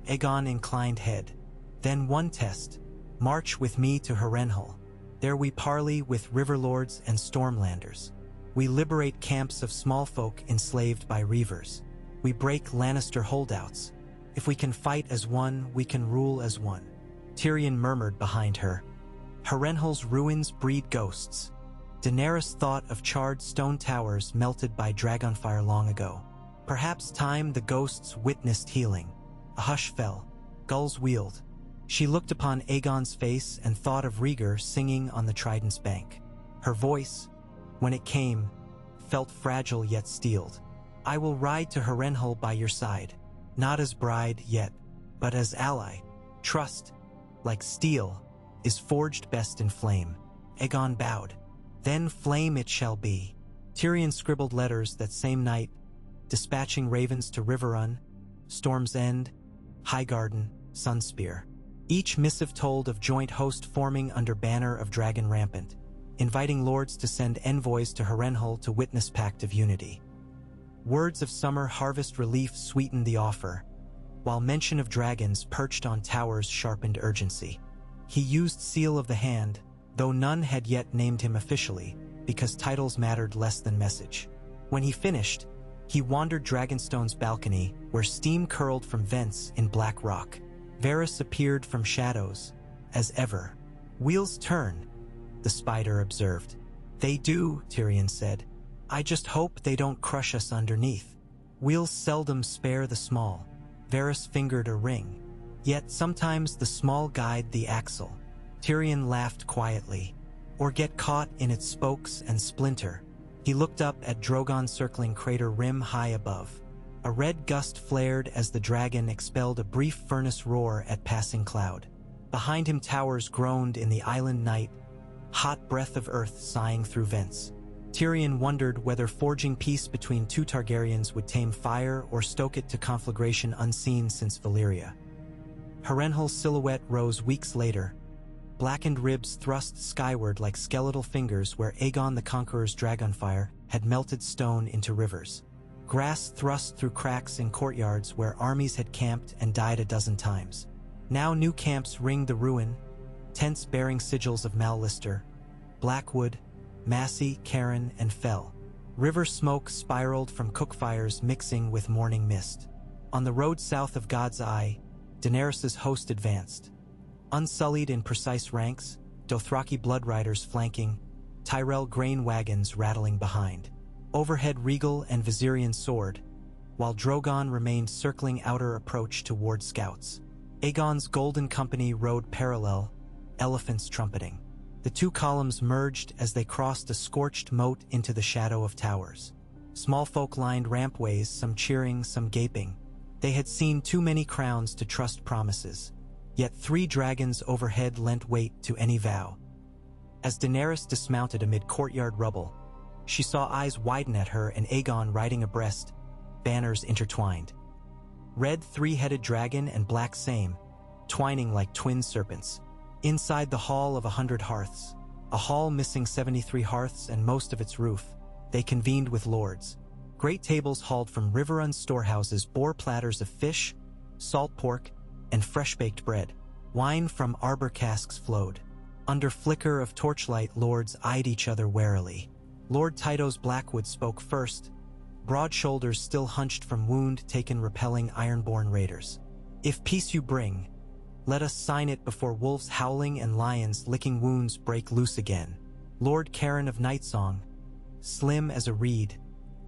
Aegon inclined head. Then one test. March with me to Harrenhal. There we parley with riverlords and stormlanders. We liberate camps of small folk enslaved by reavers. We break Lannister holdouts. If we can fight as one, we can rule as one. Tyrion murmured behind her. Harrenhal's ruins breed ghosts. Daenerys thought of charred stone towers melted by dragonfire long ago. Perhaps time the ghosts witnessed healing. A hush fell. Gulls wheeled. She looked upon Aegon's face and thought of Rhaegar singing on the Trident's bank. Her voice, when it came, felt fragile yet steeled. I will ride to Harrenhal by your side, not as bride yet, but as ally. Trust, like steel, is forged best in flame. Aegon bowed. Then flame it shall be. Tyrion scribbled letters that same night, dispatching ravens to Riverrun, Storm's End, Highgarden, Sunspear. Each missive told of joint host forming under banner of Dragon Rampant, inviting lords to send envoys to Harrenhal to witness Pact of Unity. Words of summer harvest relief sweetened the offer, while mention of dragons perched on towers sharpened urgency. He used seal of the hand, though none had yet named him officially, because titles mattered less than message. When he finished, he wandered Dragonstone's balcony, where steam curled from vents in black rock. Varys appeared from shadows, as ever. Wheels turn, the spider observed. They do, Tyrion said. I just hope they don't crush us underneath. Wheels seldom spare the small. Varys fingered a ring. Yet sometimes the small guide the axle. Tyrion laughed quietly. Or get caught in its spokes and splinter. He looked up at Drogon's circling crater rim high above. A red gust flared as the dragon expelled a brief furnace roar at passing cloud. Behind him towers groaned in the island night, hot breath of earth sighing through vents. Tyrion wondered whether forging peace between two Targaryens would tame fire or stoke it to conflagration unseen since Valyria. Harrenhal's silhouette rose weeks later, blackened ribs thrust skyward like skeletal fingers where Aegon the Conqueror's dragonfire had melted stone into rivers. Grass thrust through cracks in courtyards where armies had camped and died a dozen times. Now new camps ringed the ruin, tents bearing sigils of Mal-Lister, Blackwood, Massey, Cairn, and Fell. River smoke spiraled from cookfires mixing with morning mist. On the road south of God's Eye, Daenerys' host advanced. Unsullied in precise ranks, Dothraki blood riders flanking, Tyrell grain wagons rattling behind. Overhead Rhaegal and Viserion soared, while Drogon remained circling outer approach toward scouts. Aegon's Golden Company rode parallel, elephants trumpeting. The two columns merged as they crossed a scorched moat into the shadow of towers. Small folk lined rampways, some cheering, some gaping. They had seen too many crowns to trust promises. Yet 3 dragons overhead lent weight to any vow. As Daenerys dismounted amid courtyard rubble, she saw eyes widen at her and Aegon riding abreast, banners intertwined. Red 3-headed dragon and black same, twining like twin serpents. Inside the Hall of 100 Hearths, a hall missing 73 hearths and most of its roof, they convened with lords. Great tables hauled from Riverrun storehouses bore platters of fish, salt pork, and fresh-baked bread. Wine from arbor casks flowed. Under flicker of torchlight, lords eyed each other warily. Lord Tytos Blackwood spoke first, broad shoulders still hunched from wound taken repelling ironborn raiders. If peace you bring, let us sign it before wolves howling and lions licking wounds break loose again. Lord Cairn of Nightsong, slim as a reed,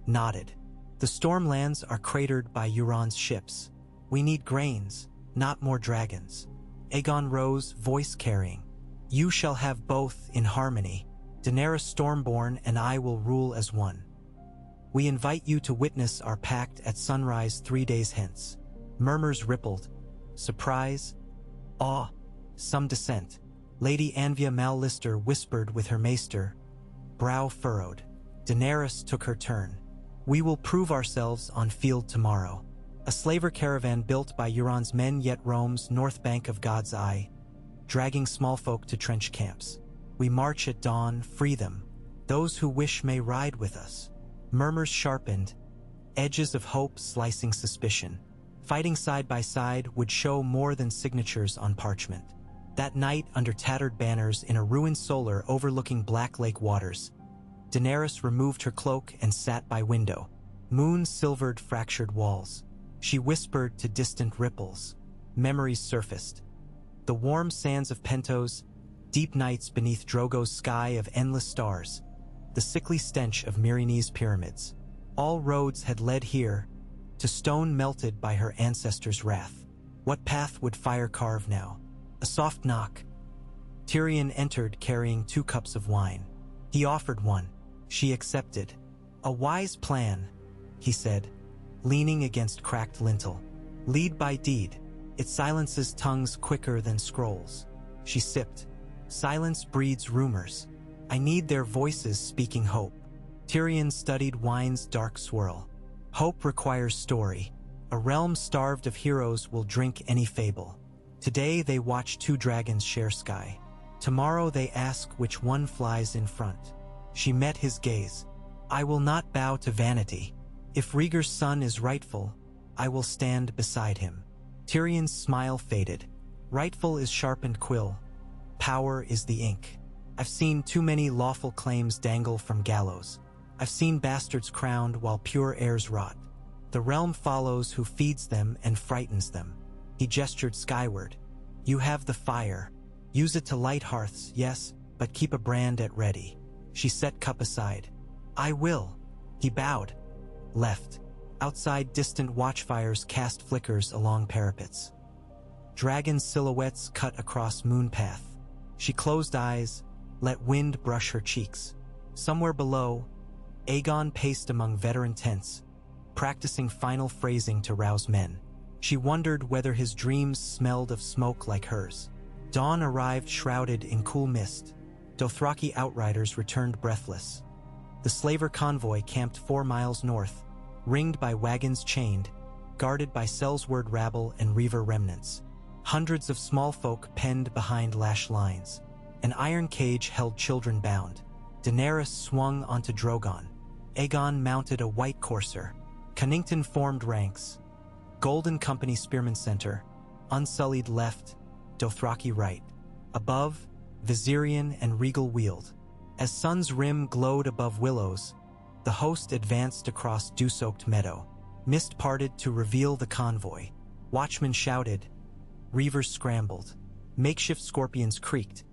nodded. The Stormlands are cratered by Euron's ships. We need grains, not more dragons. Aegon rose, voice carrying. You shall have both in harmony. Daenerys Stormborn and I will rule as one. We invite you to witness our pact at sunrise 3 days hence. Murmurs rippled. Surprise, awe, some dissent. Lady Anvia Mal-Lister whispered with her maester, brow furrowed. Daenerys took her turn. We will prove ourselves on field tomorrow. A slaver caravan built by Euron's men yet roams north bank of God's Eye, dragging small folk to trench camps. We march at dawn, free them. Those who wish may ride with us. Murmurs sharpened, edges of hope slicing suspicion. Fighting side by side would show more than signatures on parchment. That night, under tattered banners in a ruined solar overlooking Black Lake waters, Daenerys removed her cloak and sat by window. Moon silvered fractured walls. She whispered to distant ripples. Memories surfaced. The warm sands of Pentos, deep nights beneath Drogo's sky of endless stars, the sickly stench of Myrine's pyramids. All roads had led here, to stone melted by her ancestors' wrath. What path would fire carve now? A soft knock. Tyrion entered carrying 2 cups of wine. He offered one. She accepted. "A wise plan," he said, leaning against cracked lintel. "Lead by deed. It silences tongues quicker than scrolls." She sipped. "Silence breeds rumors. I need their voices speaking hope." Tyrion studied wine's dark swirl. Hope requires story. A realm starved of heroes will drink any fable. Today they watch 2 dragons share sky. Tomorrow they ask which one flies in front. She met his gaze. "I will not bow to vanity. If Rhaegar's son is rightful, I will stand beside him." Tyrion's smile faded. "Rightful is sharpened quill. Power is the ink. I've seen too many lawful claims dangle from gallows. I've seen bastards crowned while pure heirs rot. The realm follows who feeds them and frightens them." He gestured skyward. "You have the fire. Use it to light hearths, yes, but keep a brand at ready." She set cup aside. "I will." He bowed. Left. Outside, distant watchfires cast flickers along parapets. Dragon silhouettes cut across moonpath. She closed eyes, let wind brush her cheeks. Somewhere below, Aegon paced among veteran tents, practicing final phrasing to rouse men. She wondered whether his dreams smelled of smoke like hers. Dawn arrived shrouded in cool mist. Dothraki outriders returned breathless. The slaver convoy camped 4 miles north, ringed by wagons chained, guarded by Sellsword rabble and Reaver remnants. Hundreds of small folk penned behind lash lines. An iron cage held children bound. Daenerys swung onto Drogon. Aegon mounted a white courser. Connington formed ranks. Golden Company Spearman Center, Unsullied left, Dothraki right. Above, Viserion and Regal wheeled. As sun's rim glowed above willows, the host advanced across dew-soaked meadow. Mist parted to reveal the convoy. Watchmen shouted. Reavers scrambled. Makeshift scorpions creaked.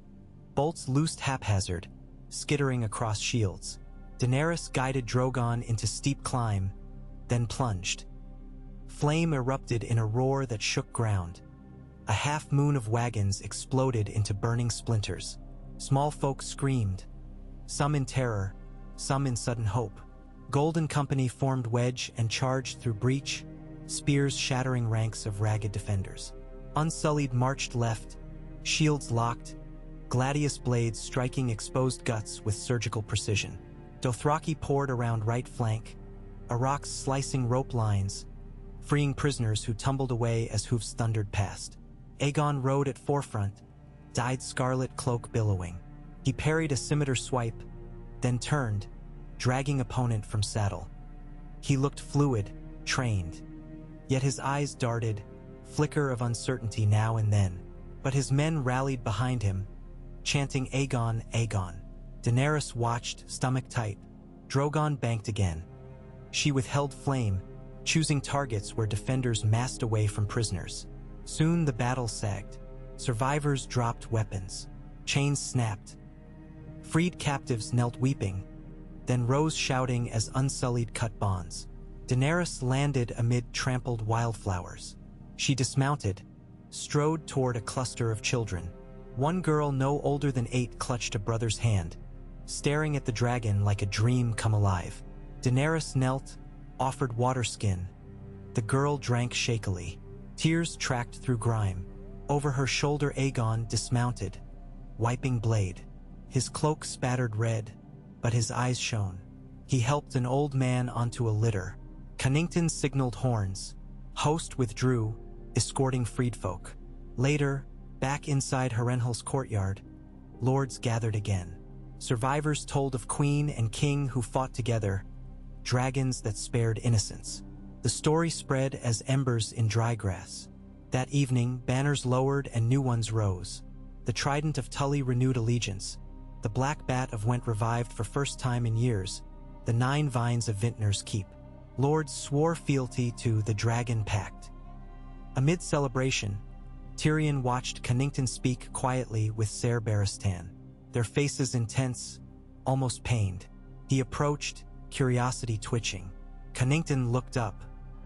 Bolts loosed haphazard, skittering across shields. Daenerys guided Drogon into steep climb, then plunged. Flame erupted in a roar that shook ground. A half-moon of wagons exploded into burning splinters. Small folk screamed, some in terror, some in sudden hope. Golden Company formed wedge and charged through breach, spears shattering ranks of ragged defenders. Unsullied marched left, shields locked, gladius blades striking exposed guts with surgical precision. Dothraki poured around right flank, Araks slicing rope lines, freeing prisoners who tumbled away as hoofs thundered past. Aegon rode at forefront, dyed scarlet cloak billowing. He parried a scimitar swipe, then turned, dragging opponent from saddle. He looked fluid, trained. Yet his eyes darted, flicker of uncertainty now and then. But his men rallied behind him, chanting Aegon, Aegon. Daenerys watched, stomach tight. Drogon banked again. She withheld flame, choosing targets where defenders massed away from prisoners. Soon the battle sagged. Survivors dropped weapons. Chains snapped. Freed captives knelt weeping, then rose shouting as Unsullied cut bonds. Daenerys landed amid trampled wildflowers. She dismounted, strode toward a cluster of children. One girl no older than 8 clutched a brother's hand, staring at the dragon like a dream come alive. Daenerys knelt, offered water skin. The girl drank shakily. Tears tracked through grime. Over her shoulder Aegon dismounted, wiping blade. His cloak spattered red, but his eyes shone. He helped an old man onto a litter. Connington signaled horns. Host withdrew, escorting freedfolk. Later, back inside Harrenhal's courtyard, lords gathered again. Survivors told of queen and king who fought together, dragons that spared innocents. The story spread as embers in dry grass. That evening, banners lowered and new ones rose. The trident of Tully renewed allegiance. The black bat of Went revived for first time in years. The 9 vines of Vintner's Keep. Lords swore fealty to the Dragon Pact. Amid celebration, Tyrion watched Connington speak quietly with Ser Barristan, their faces intense, almost pained. He approached, curiosity twitching. Connington looked up.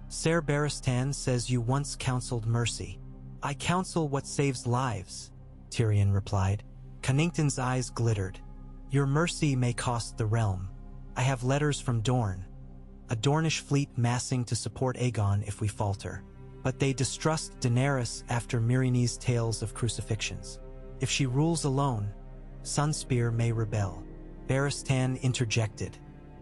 Ser Barristan says you once counseled mercy. I counsel what saves lives, Tyrion replied. Cunnington's eyes glittered. Your mercy may cost the realm. I have letters from Dorne, a Dornish fleet massing to support Aegon if we falter. But they distrust Daenerys after Myrini's tales of crucifixions. If she rules alone, Sunspear may rebel. Barristan interjected.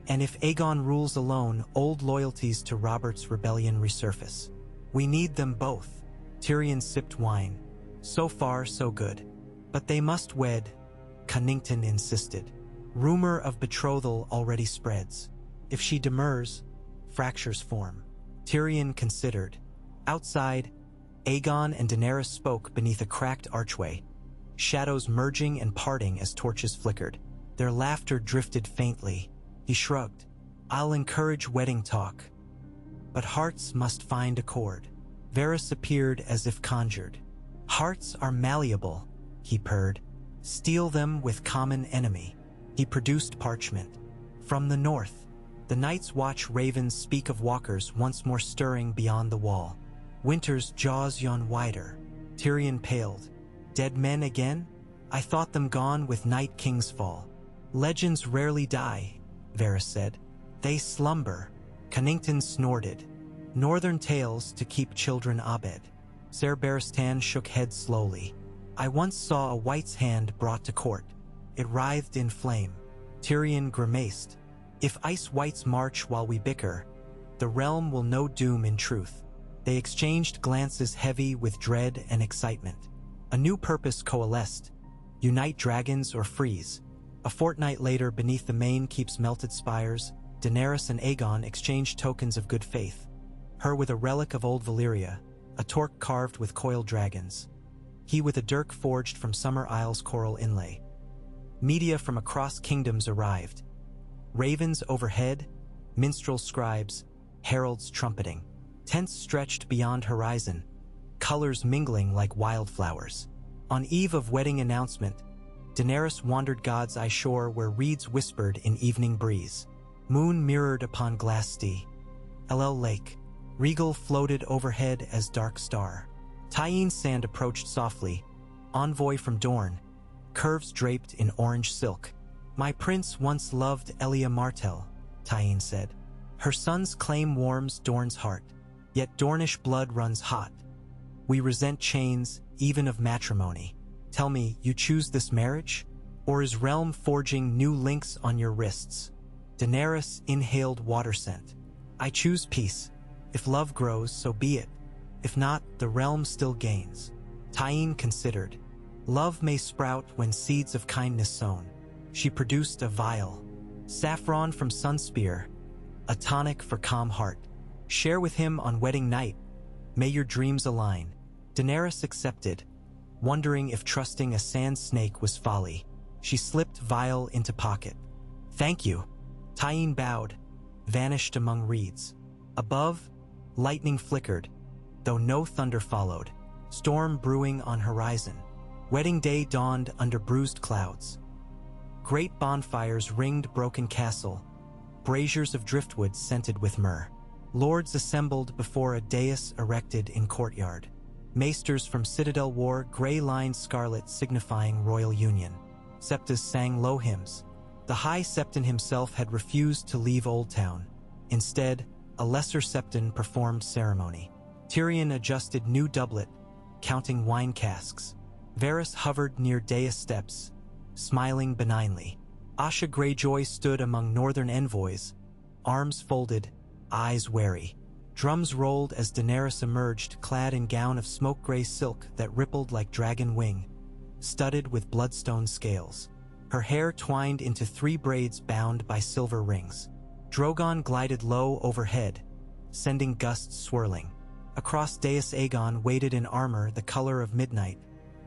And if Aegon rules alone, old loyalties to Robert's rebellion resurface. We need them both. Tyrion sipped wine. So far, so good. But they must wed, Cunnington insisted. Rumor of betrothal already spreads. If she demurs, fractures form. Tyrion considered. Outside, Aegon and Daenerys spoke beneath a cracked archway, shadows merging and parting as torches flickered. Their laughter drifted faintly. He shrugged. I'll encourage wedding talk. But hearts must find accord. Varys appeared as if conjured. Hearts are malleable, he purred. Steal them with common enemy. He produced parchment. From the north, the Night's Watch ravens speak of walkers once more stirring beyond the wall. Winter's jaws yawn wider. Tyrion paled. Dead men again? I thought them gone with Night King's fall. Legends rarely die, Varys said. They slumber. Cunnington snorted. Northern tales to keep children abed. Ser Barristan shook head slowly. I once saw a White's hand brought to court. It writhed in flame. Tyrion grimaced. If Ice Whites march while we bicker, the realm will know doom in truth. They exchanged glances heavy with dread and excitement. A new purpose coalesced. Unite dragons or freeze. A fortnight later, beneath the main keep's melted spires, Daenerys and Aegon exchanged tokens of good faith. Her with a relic of old Valyria, a torque carved with coiled dragons. He with a dirk forged from Summer Isle's coral inlay. Media from across kingdoms arrived. Ravens overhead, minstrel scribes, heralds trumpeting. Tents stretched beyond horizon, colors mingling like wildflowers. On eve of wedding announcement, Daenerys wandered God's Eye shore where reeds whispered in evening breeze. Moon mirrored upon glass sea. LL Lake, regal floated overhead as dark star. Tyene Sand approached softly, envoy from Dorne, curves draped in orange silk. My prince once loved Elia Martell, Tyene said. Her son's claim warms Dorne's heart, yet Dornish blood runs hot. We resent chains, even of matrimony. Tell me, you choose this marriage? Or is realm forging new links on your wrists? Daenerys inhaled water scent. I choose peace. If love grows, so be it. If not, the realm still gains. Tyene considered. Love may sprout when seeds of kindness sown. She produced a vial. Saffron from Sunspear, a tonic for calm heart. Share with him on wedding night. May your dreams align. Daenerys accepted, wondering if trusting a sand snake was folly. She slipped vial into pocket. Thank you. Tyene bowed, vanished among reeds. Above, lightning flickered, though no thunder followed. Storm brewing on horizon. Wedding day dawned under bruised clouds. Great bonfires ringed broken castle, braziers of driftwood scented with myrrh. Lords assembled before a dais erected in courtyard. Maesters from Citadel wore gray-lined scarlet signifying royal union. Septas sang low hymns. The High Septon himself had refused to leave Old Town. Instead, a lesser Septon performed ceremony. Tyrion adjusted new doublet, counting wine casks. Varys hovered near dais steps, smiling benignly. Asha Greyjoy stood among northern envoys, arms folded, eyes wary. Drums rolled as Daenerys emerged, clad in gown of smoke-gray silk that rippled like dragon wing, studded with bloodstone scales. Her hair twined into 3 braids bound by silver rings. Drogon glided low overhead, sending gusts swirling. Across dais Aegon waited in armor the color of midnight,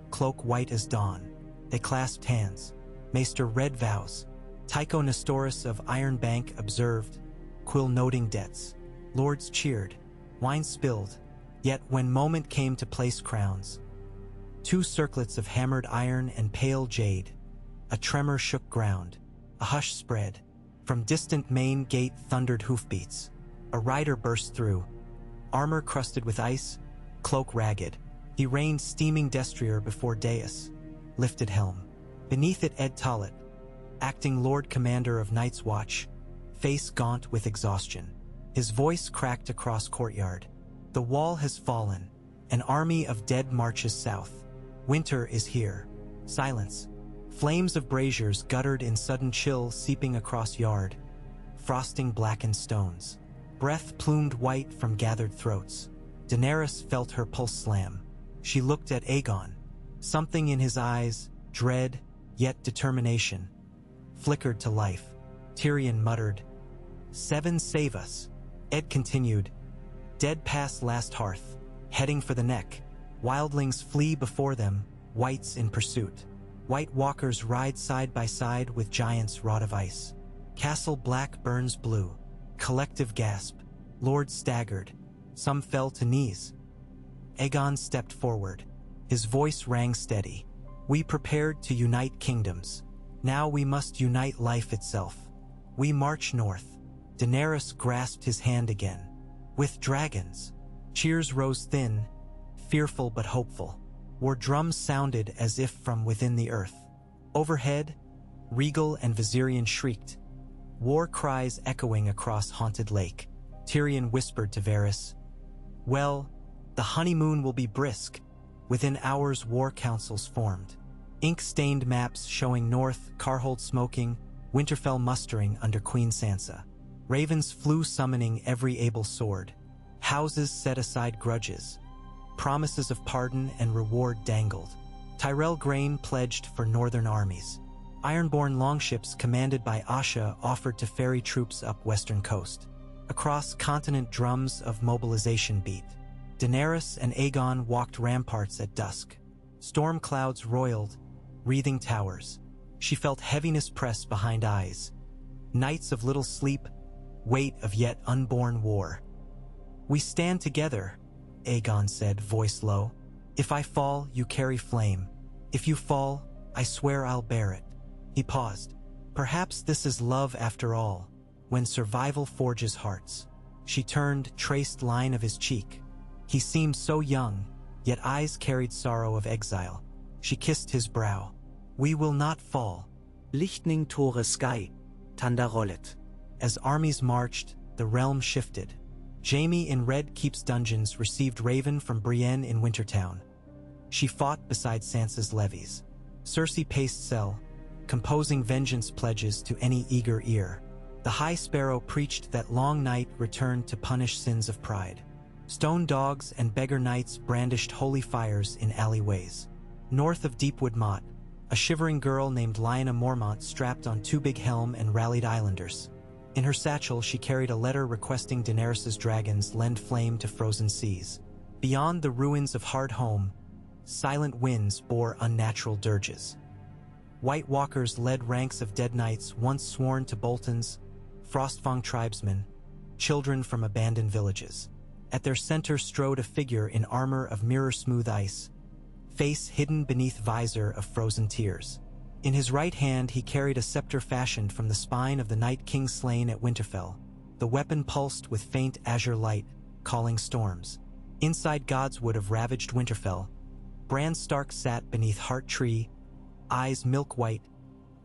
cloak white as dawn. They clasped hands. Maester read vows. Tycho Nestoris of Iron Bank observed, quill noting debts. Lords cheered. Wine spilled. Yet when moment came to place crowns, 2 circlets of hammered iron and pale jade, a tremor shook ground. A hush spread. From distant main gate thundered hoofbeats. A rider burst through, armor crusted with ice, cloak ragged. He reined steaming destrier before dais, lifted helm. Beneath it Ed Tollett, acting Lord Commander of Night's Watch, face gaunt with exhaustion. His voice cracked across courtyard. The wall has fallen. An army of dead marches south. Winter is here. Silence. Flames of braziers guttered in sudden chill seeping across yard. Frosting blackened stones. Breath plumed white from gathered throats. Daenerys felt her pulse slam. She looked at Aegon. Something in his eyes, dread, yet determination, flickered to life. Tyrion muttered, "Seven save us." Ed continued, "Dead past last hearth, heading for the neck. Wildlings flee before them, whites in pursuit. White walkers ride side by side with giants wrought of ice. Castle black burns blue. Collective gasp. Lords staggered. Some fell to knees." Aegon stepped forward. His voice rang steady. "We prepared to unite kingdoms. Now we must unite life itself. We march north." Daenerys grasped his hand again. "With dragons." Cheers rose thin, fearful but hopeful. War drums sounded as if from within the earth. Overhead, Regal and Viserion shrieked, war cries echoing across Haunted Lake. Tyrion whispered to Varys, "Well, the honeymoon will be brisk." Within hours war councils formed. Ink-stained maps showing North, Carhold smoking, Winterfell mustering under Queen Sansa. Ravens flew summoning every able sword. Houses set aside grudges. Promises of pardon and reward dangled. Tyrell grain pledged for northern armies. Ironborn longships commanded by Asha offered to ferry troops up western coast. Across continent drums of mobilization beat. Daenerys and Aegon walked ramparts at dusk. Storm clouds roiled, wreathing towers. She felt heaviness press behind eyes. Nights of little sleep, weight of yet unborn war. "We stand together," Aegon said, voice low. "If I fall, you carry flame. If you fall, I swear I'll bear it." He paused. Perhaps this is love after all, when survival forges hearts. She turned, traced line of his cheek. He seemed so young, yet eyes carried sorrow of exile. She kissed his brow. "We will not fall." Lichtning Tore Sky, Tanda rollet. As armies marched, the realm shifted. Jaime in Red Keep's dungeons received Raven from Brienne in Wintertown. She fought beside Sansa's levies. Cersei paced cell, composing vengeance pledges to any eager ear. The High Sparrow preached that long night returned to punish sins of pride. Stone dogs and beggar knights brandished holy fires in alleyways. North of Deepwood Motte, a shivering girl named Lyanna Mormont strapped on two big helm and rallied islanders. In her satchel she carried a letter requesting Daenerys' dragons lend flame to frozen seas. Beyond the ruins of Hardhome, silent winds bore unnatural dirges. White walkers led ranks of dead knights once sworn to Bolton's, Frostfang tribesmen, children from abandoned villages. At their center strode a figure in armor of mirror-smooth ice, face hidden beneath visor of frozen tears. In his right hand he carried a scepter fashioned from the spine of the Night King slain at Winterfell. The weapon pulsed with faint azure light, calling storms. Inside Godswood of ravaged Winterfell, Bran Stark sat beneath Heart Tree, eyes milk-white,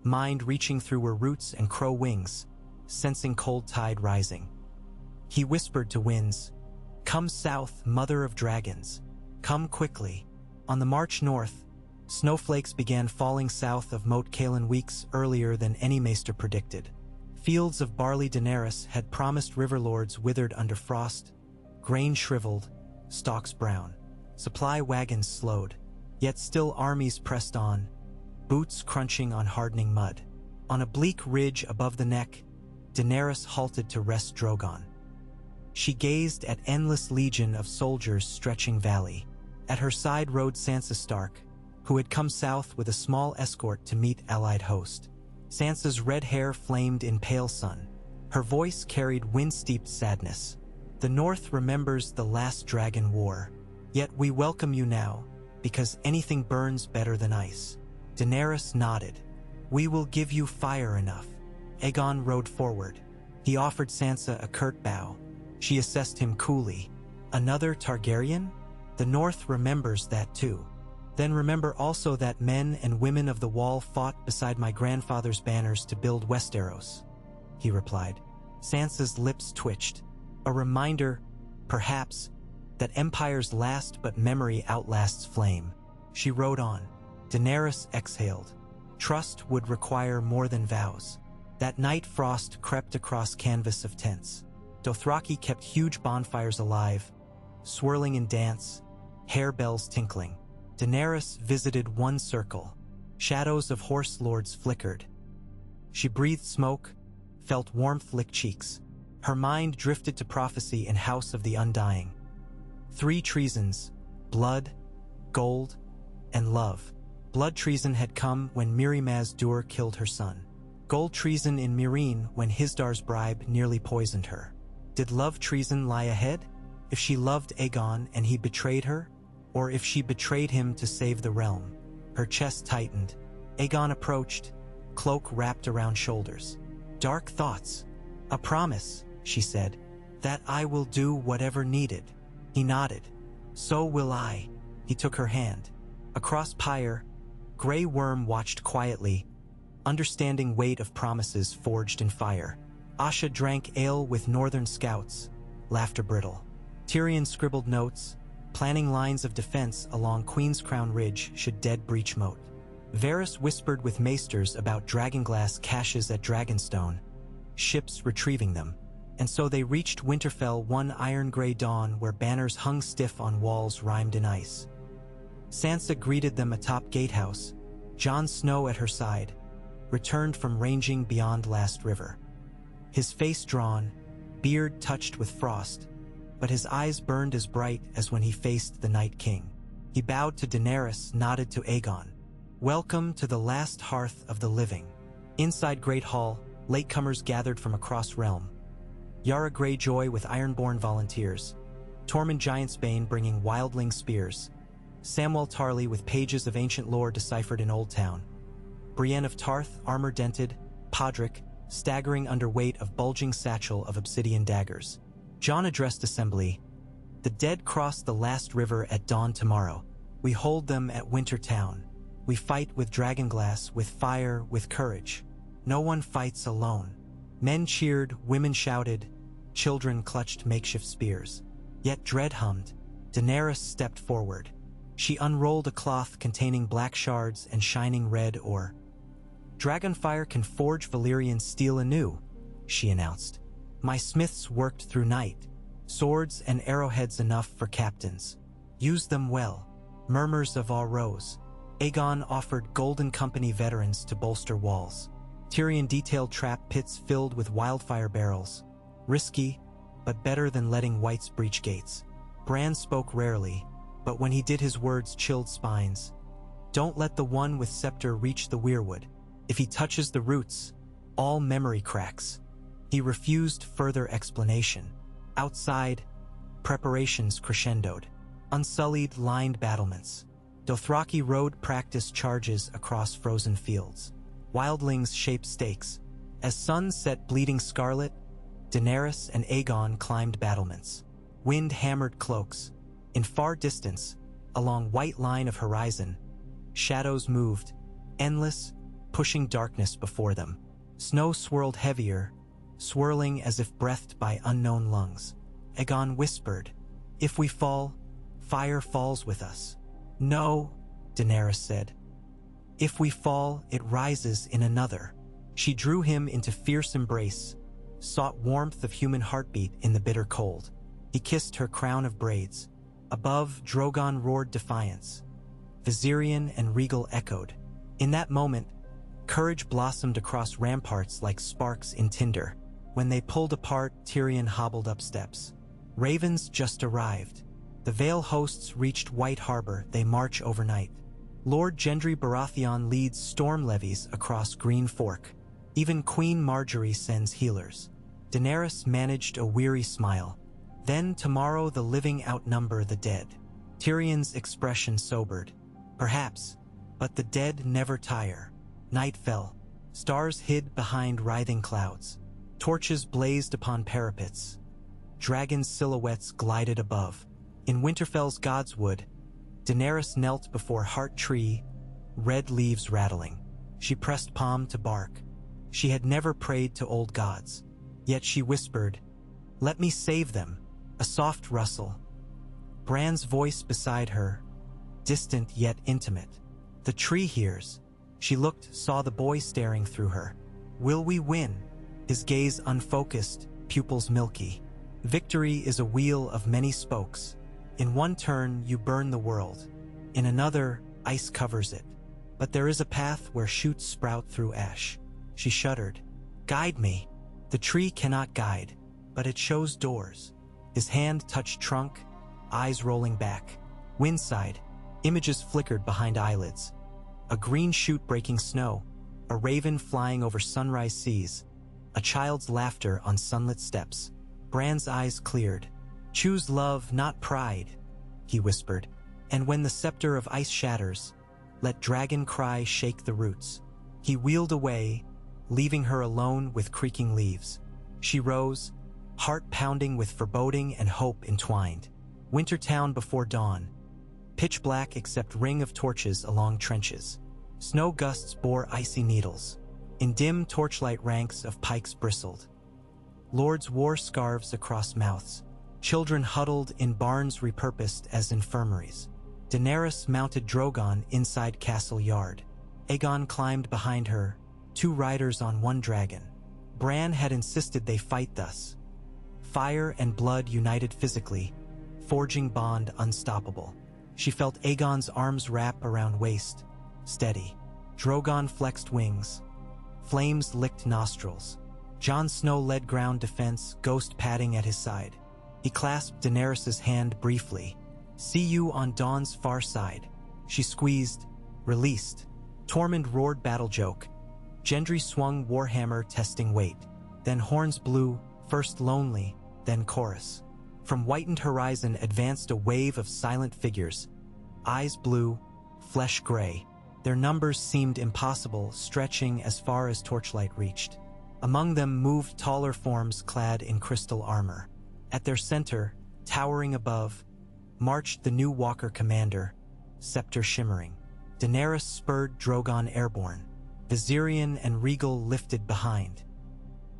mind reaching through her roots and crow wings, sensing cold tide rising. He whispered to winds, "Come south, mother of dragons. Come quickly." On the march north, snowflakes began falling south of Moat Cailin weeks earlier than any maester predicted. Fields of barley Daenerys had promised riverlords withered under frost, grain shriveled, stalks brown. Supply wagons slowed, yet still armies pressed on, boots crunching on hardening mud. On a bleak ridge above the neck, Daenerys halted to rest Drogon. She gazed at endless legion of soldiers stretching valley. At her side rode Sansa Stark, who had come south with a small escort to meet allied host. Sansa's red hair flamed in pale sun. Her voice carried wind-steeped sadness. "The North remembers the last dragon war. Yet we welcome you now, because anything burns better than ice." Daenerys nodded. "We will give you fire enough." Aegon rode forward. He offered Sansa a curt bow. She assessed him coolly. "Another Targaryen?" The North remembers that too. Then remember also that men and women of the Wall fought beside my grandfather's banners to build Westeros, he replied. Sansa's lips twitched. A reminder, perhaps, that empires last but memory outlasts flame. She rode on. Daenerys exhaled. Trust would require more than vows. That night frost crept across canvas of tents. Dothraki kept huge bonfires alive, swirling in dance, harebells tinkling. Daenerys visited one circle. Shadows of horse lords flickered. She breathed smoke, felt warmth lick cheeks. Her mind drifted to prophecy in House of the Undying. 3 treasons: blood, gold, and love. Blood treason had come when Mirri Maz Dur killed her son. Gold treason in Meereen when Hizdar's bribe nearly poisoned her. Did love treason lie ahead? If she loved Aegon and he betrayed her? Or if she betrayed him to save the realm? Her chest tightened. Aegon approached, cloak wrapped around shoulders. Dark thoughts. A promise, she said, that I will do whatever needed. He nodded. So will I. He took her hand. Across Pyre, Grey Worm watched quietly, understanding weight of promises forged in fire. Asha drank ale with northern scouts, laughter brittle. Tyrion scribbled notes, planning lines of defense along Queen's Crown Ridge should dead breach moat. Varys whispered with maesters about dragonglass caches at Dragonstone, ships retrieving them. And so they reached Winterfell one iron-gray dawn where banners hung stiff on walls rimed in ice. Sansa greeted them atop Gatehouse, Jon Snow at her side, returned from ranging beyond Last River. His face drawn, beard touched with frost, but his eyes burned as bright as when he faced the Night King. He bowed to Daenerys, nodded to Aegon. Welcome to the last hearth of the living. Inside Great Hall, latecomers gathered from across realm. Yara Greyjoy with Ironborn volunteers, Tormund Giantsbane bringing wildling spears, Samwell Tarly with pages of ancient lore deciphered in Old Town, Brienne of Tarth, armor-dented, Podrick, staggering under weight of bulging satchel of obsidian daggers. Jon addressed assembly. The dead cross the last river at dawn tomorrow. We hold them at Winter Town. We fight with dragonglass, with fire, with courage. No one fights alone. Men cheered, women shouted, children clutched makeshift spears. Yet dread hummed. Daenerys stepped forward. She unrolled a cloth containing black shards and shining red ore. Dragonfire can forge Valyrian steel anew, she announced. My smiths worked through night. Swords and arrowheads enough for captains. Use them well. Murmurs of awe rose. Aegon offered Golden Company veterans to bolster walls. Tyrion detailed trap pits filled with wildfire barrels. Risky, but better than letting whites breach gates. Bran spoke rarely, but when he did his words chilled spines. Don't let the one with scepter reach the weirwood. If he touches the roots, all memory cracks. He refused further explanation. Outside, preparations crescendoed. Unsullied lined battlements. Dothraki rode practice charges across frozen fields. Wildlings shaped stakes. As sun set bleeding scarlet, Daenerys and Aegon climbed battlements. Wind hammered cloaks. In far distance, along white line of horizon, shadows moved, endless, pushing darkness before them. Snow swirled heavier, swirling as if breathed by unknown lungs. Aegon whispered, "If we fall, fire falls with us." "No," Daenerys said. "If we fall, it rises in another." She drew him into fierce embrace, sought warmth of human heartbeat in the bitter cold. He kissed her crown of braids. Above, Drogon roared defiance. Viserion and Regal echoed. In that moment, courage blossomed across ramparts like sparks in tinder. When they pulled apart, Tyrion hobbled up steps. Ravens just arrived. The Vale hosts reached White Harbor. They march overnight. Lord Gendry Baratheon leads storm levies across Green Fork. Even Queen Marjorie sends healers. Daenerys managed a weary smile. Then tomorrow the living outnumber the dead. Tyrion's expression sobered. Perhaps, but the dead never tire. Night fell. Stars hid behind writhing clouds. Torches blazed upon parapets. Dragon silhouettes glided above. In Winterfell's Godswood, Daenerys knelt before Heart Tree, red leaves rattling. She pressed palm to bark. She had never prayed to old gods. Yet she whispered, "Let me save them." A soft rustle. Bran's voice beside her, distant yet intimate. "The tree hears." She looked, saw the boy staring through her. "Will we win?" His gaze unfocused, pupils milky. Victory is a wheel of many spokes. In one turn, you burn the world. In another, ice covers it. But there is a path where shoots sprout through ash. She shuddered. "Guide me." The tree cannot guide, but it shows doors. His hand touched trunk, eyes rolling back. Windside, images flickered behind eyelids. A green shoot breaking snow, a raven flying over sunrise seas, a child's laughter on sunlit steps. Bran's eyes cleared. "Choose love, not pride," he whispered. "And when the scepter of ice shatters, let dragon cry shake the roots." He wheeled away, leaving her alone with creaking leaves. She rose, heart pounding with foreboding and hope entwined. Wintertown before dawn. Pitch black except ring of torches along trenches. Snow gusts bore icy needles. In dim torchlight ranks of pikes bristled. Lords wore scarves across mouths. Children huddled in barns repurposed as infirmaries. Daenerys mounted Drogon inside castle yard. Aegon climbed behind her, 2 riders on 1 dragon. Bran had insisted they fight thus. Fire and blood united physically, forging bond unstoppable. She felt Aegon's arms wrap around waist, steady. Drogon flexed wings. Flames licked nostrils. Jon Snow led ground defense, ghost padding at his side. He clasped Daenerys' hand briefly. "See you on Dawn's far side." She squeezed, released. Tormund roared battle joke. Gendry swung warhammer testing weight. Then horns blew, first lonely, then chorus. From whitened horizon advanced a wave of silent figures. Eyes blue, flesh gray. Their numbers seemed impossible, stretching as far as torchlight reached. Among them moved taller forms clad in crystal armor. At their center, towering above, marched the new Walker commander, scepter shimmering. Daenerys spurred Drogon airborne. Viserion and Regal lifted behind.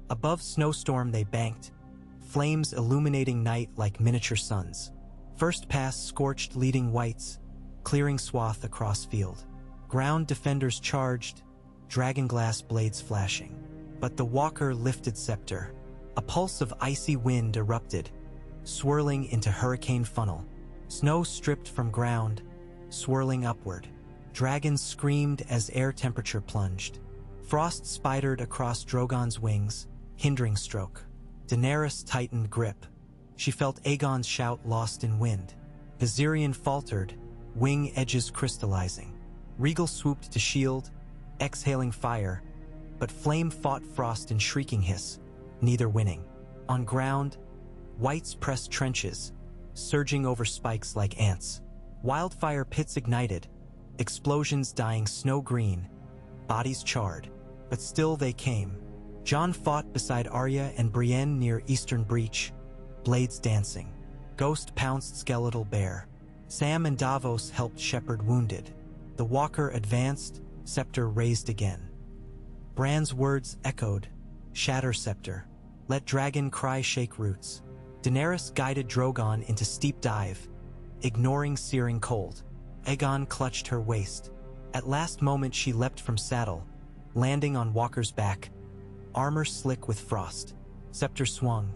Above Snowstorm they banked, flames illuminating night like miniature suns. First pass scorched leading whites, clearing swath across field. Ground defenders charged, dragonglass blades flashing. But the Walker lifted scepter. A pulse of icy wind erupted, swirling into hurricane funnel. Snow stripped from ground, swirling upward. Dragons screamed as air temperature plunged. Frost spidered across Drogon's wings, hindering stroke. Daenerys tightened grip. She felt Aegon's shout lost in wind. Viserion faltered, wing edges crystallizing. Regal swooped to shield, exhaling fire, but flame fought frost in shrieking hiss, neither winning. On ground, whites pressed trenches, surging over spikes like ants. Wildfire pits ignited, explosions dyeing snow green, bodies charred, but still they came. Jon fought beside Arya and Brienne near Eastern Breach, blades dancing. Ghost pounced skeletal bear. Sam and Davos helped shepherd wounded. The Walker advanced, scepter raised again. Bran's words echoed, "Shatter scepter. Let dragon cry shake roots." Daenerys guided Drogon into steep dive, ignoring searing cold. Aegon clutched her waist. At last moment she leapt from saddle, landing on Walker's back, armor slick with frost. Scepter swung.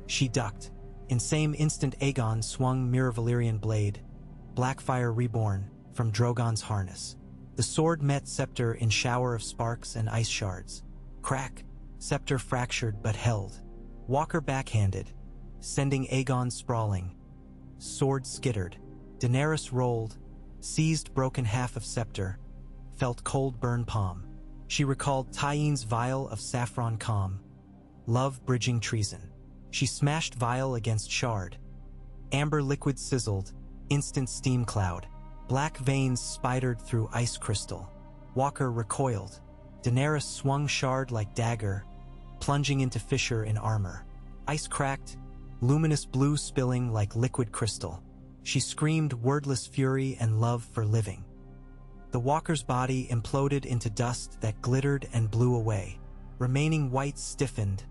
She ducked. In same instant Aegon swung Mirror Valyrian blade, Blackfire reborn, from Drogon's harness. The sword met scepter in shower of sparks and ice shards. Crack. Scepter fractured but held. Walker backhanded, sending Aegon sprawling. Sword skittered. Daenerys rolled, seized broken half of scepter, felt cold burn palm. She recalled Tyenne's vial of saffron calm, love bridging treason. She smashed vial against shard. Amber liquid sizzled, instant steam cloud. Black veins spidered through ice crystal. Walker recoiled. Daenerys swung shard like dagger, plunging into fissure in armor. Ice cracked, luminous blue spilling like liquid crystal. She screamed wordless fury and love for living. The walker's body imploded into dust that glittered and blew away. Remaining wights stiffened,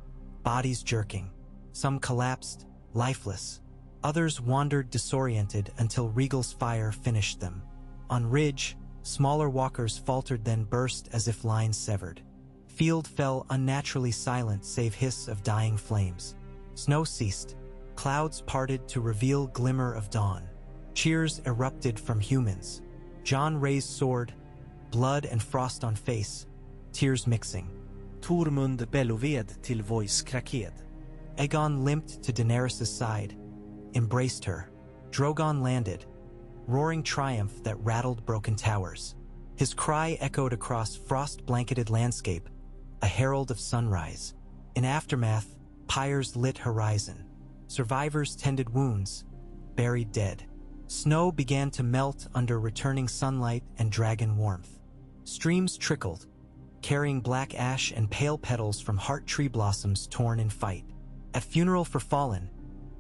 bodies jerking. Some collapsed, lifeless. Others wandered disoriented until Regal's fire finished them. On ridge, smaller walkers faltered, then burst as if lines severed. Field fell unnaturally silent save hiss of dying flames. Snow ceased. Clouds parted to reveal glimmer of dawn. Cheers erupted from humans. Jon raised sword, blood and frost on face, tears mixing. Tormund belloved till voice kraked. Aegon limped to Daenerys' side, embraced her. Drogon landed, roaring triumph that rattled broken towers. His cry echoed across frost-blanketed landscape, a herald of sunrise. In aftermath, pyres lit horizon. Survivors tended wounds, buried dead. Snow began to melt under returning sunlight and dragon warmth. Streams trickled, carrying black ash and pale petals from heart tree blossoms torn in fight. At funeral for fallen,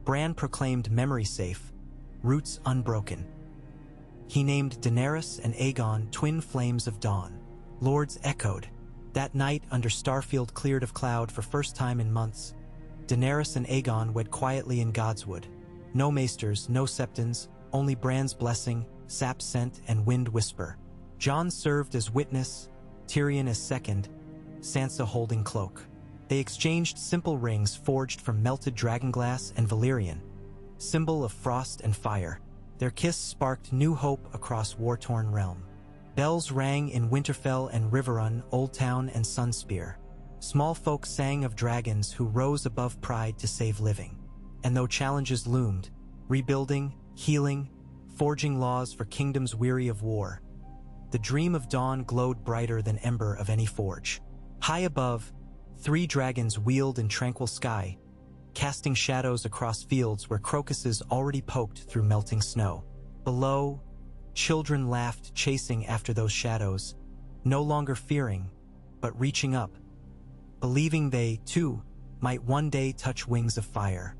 Bran proclaimed memory safe, roots unbroken. He named Daenerys and Aegon twin flames of dawn. Lords echoed. That night, under Starfield cleared of cloud for first time in months, Daenerys and Aegon wed quietly in Godswood. No maesters, no septons, only Bran's blessing, sap scent, and wind whisper. Jon served as witness, Tyrion as second, Sansa holding cloak. They exchanged simple rings forged from melted dragonglass and Valyrian, symbol of frost and fire. Their kiss sparked new hope across war-torn realm. Bells rang in Winterfell and Riverrun, Old Town and Sunspear. Small folk sang of dragons who rose above pride to save living. And though challenges loomed, rebuilding, healing, forging laws for kingdoms weary of war, the dream of dawn glowed brighter than ember of any forge. High above, 3 dragons wheeled in tranquil sky, casting shadows across fields where crocuses already poked through melting snow. Below, children laughed, chasing after those shadows, no longer fearing, but reaching up, believing they, too, might one day touch wings of fire.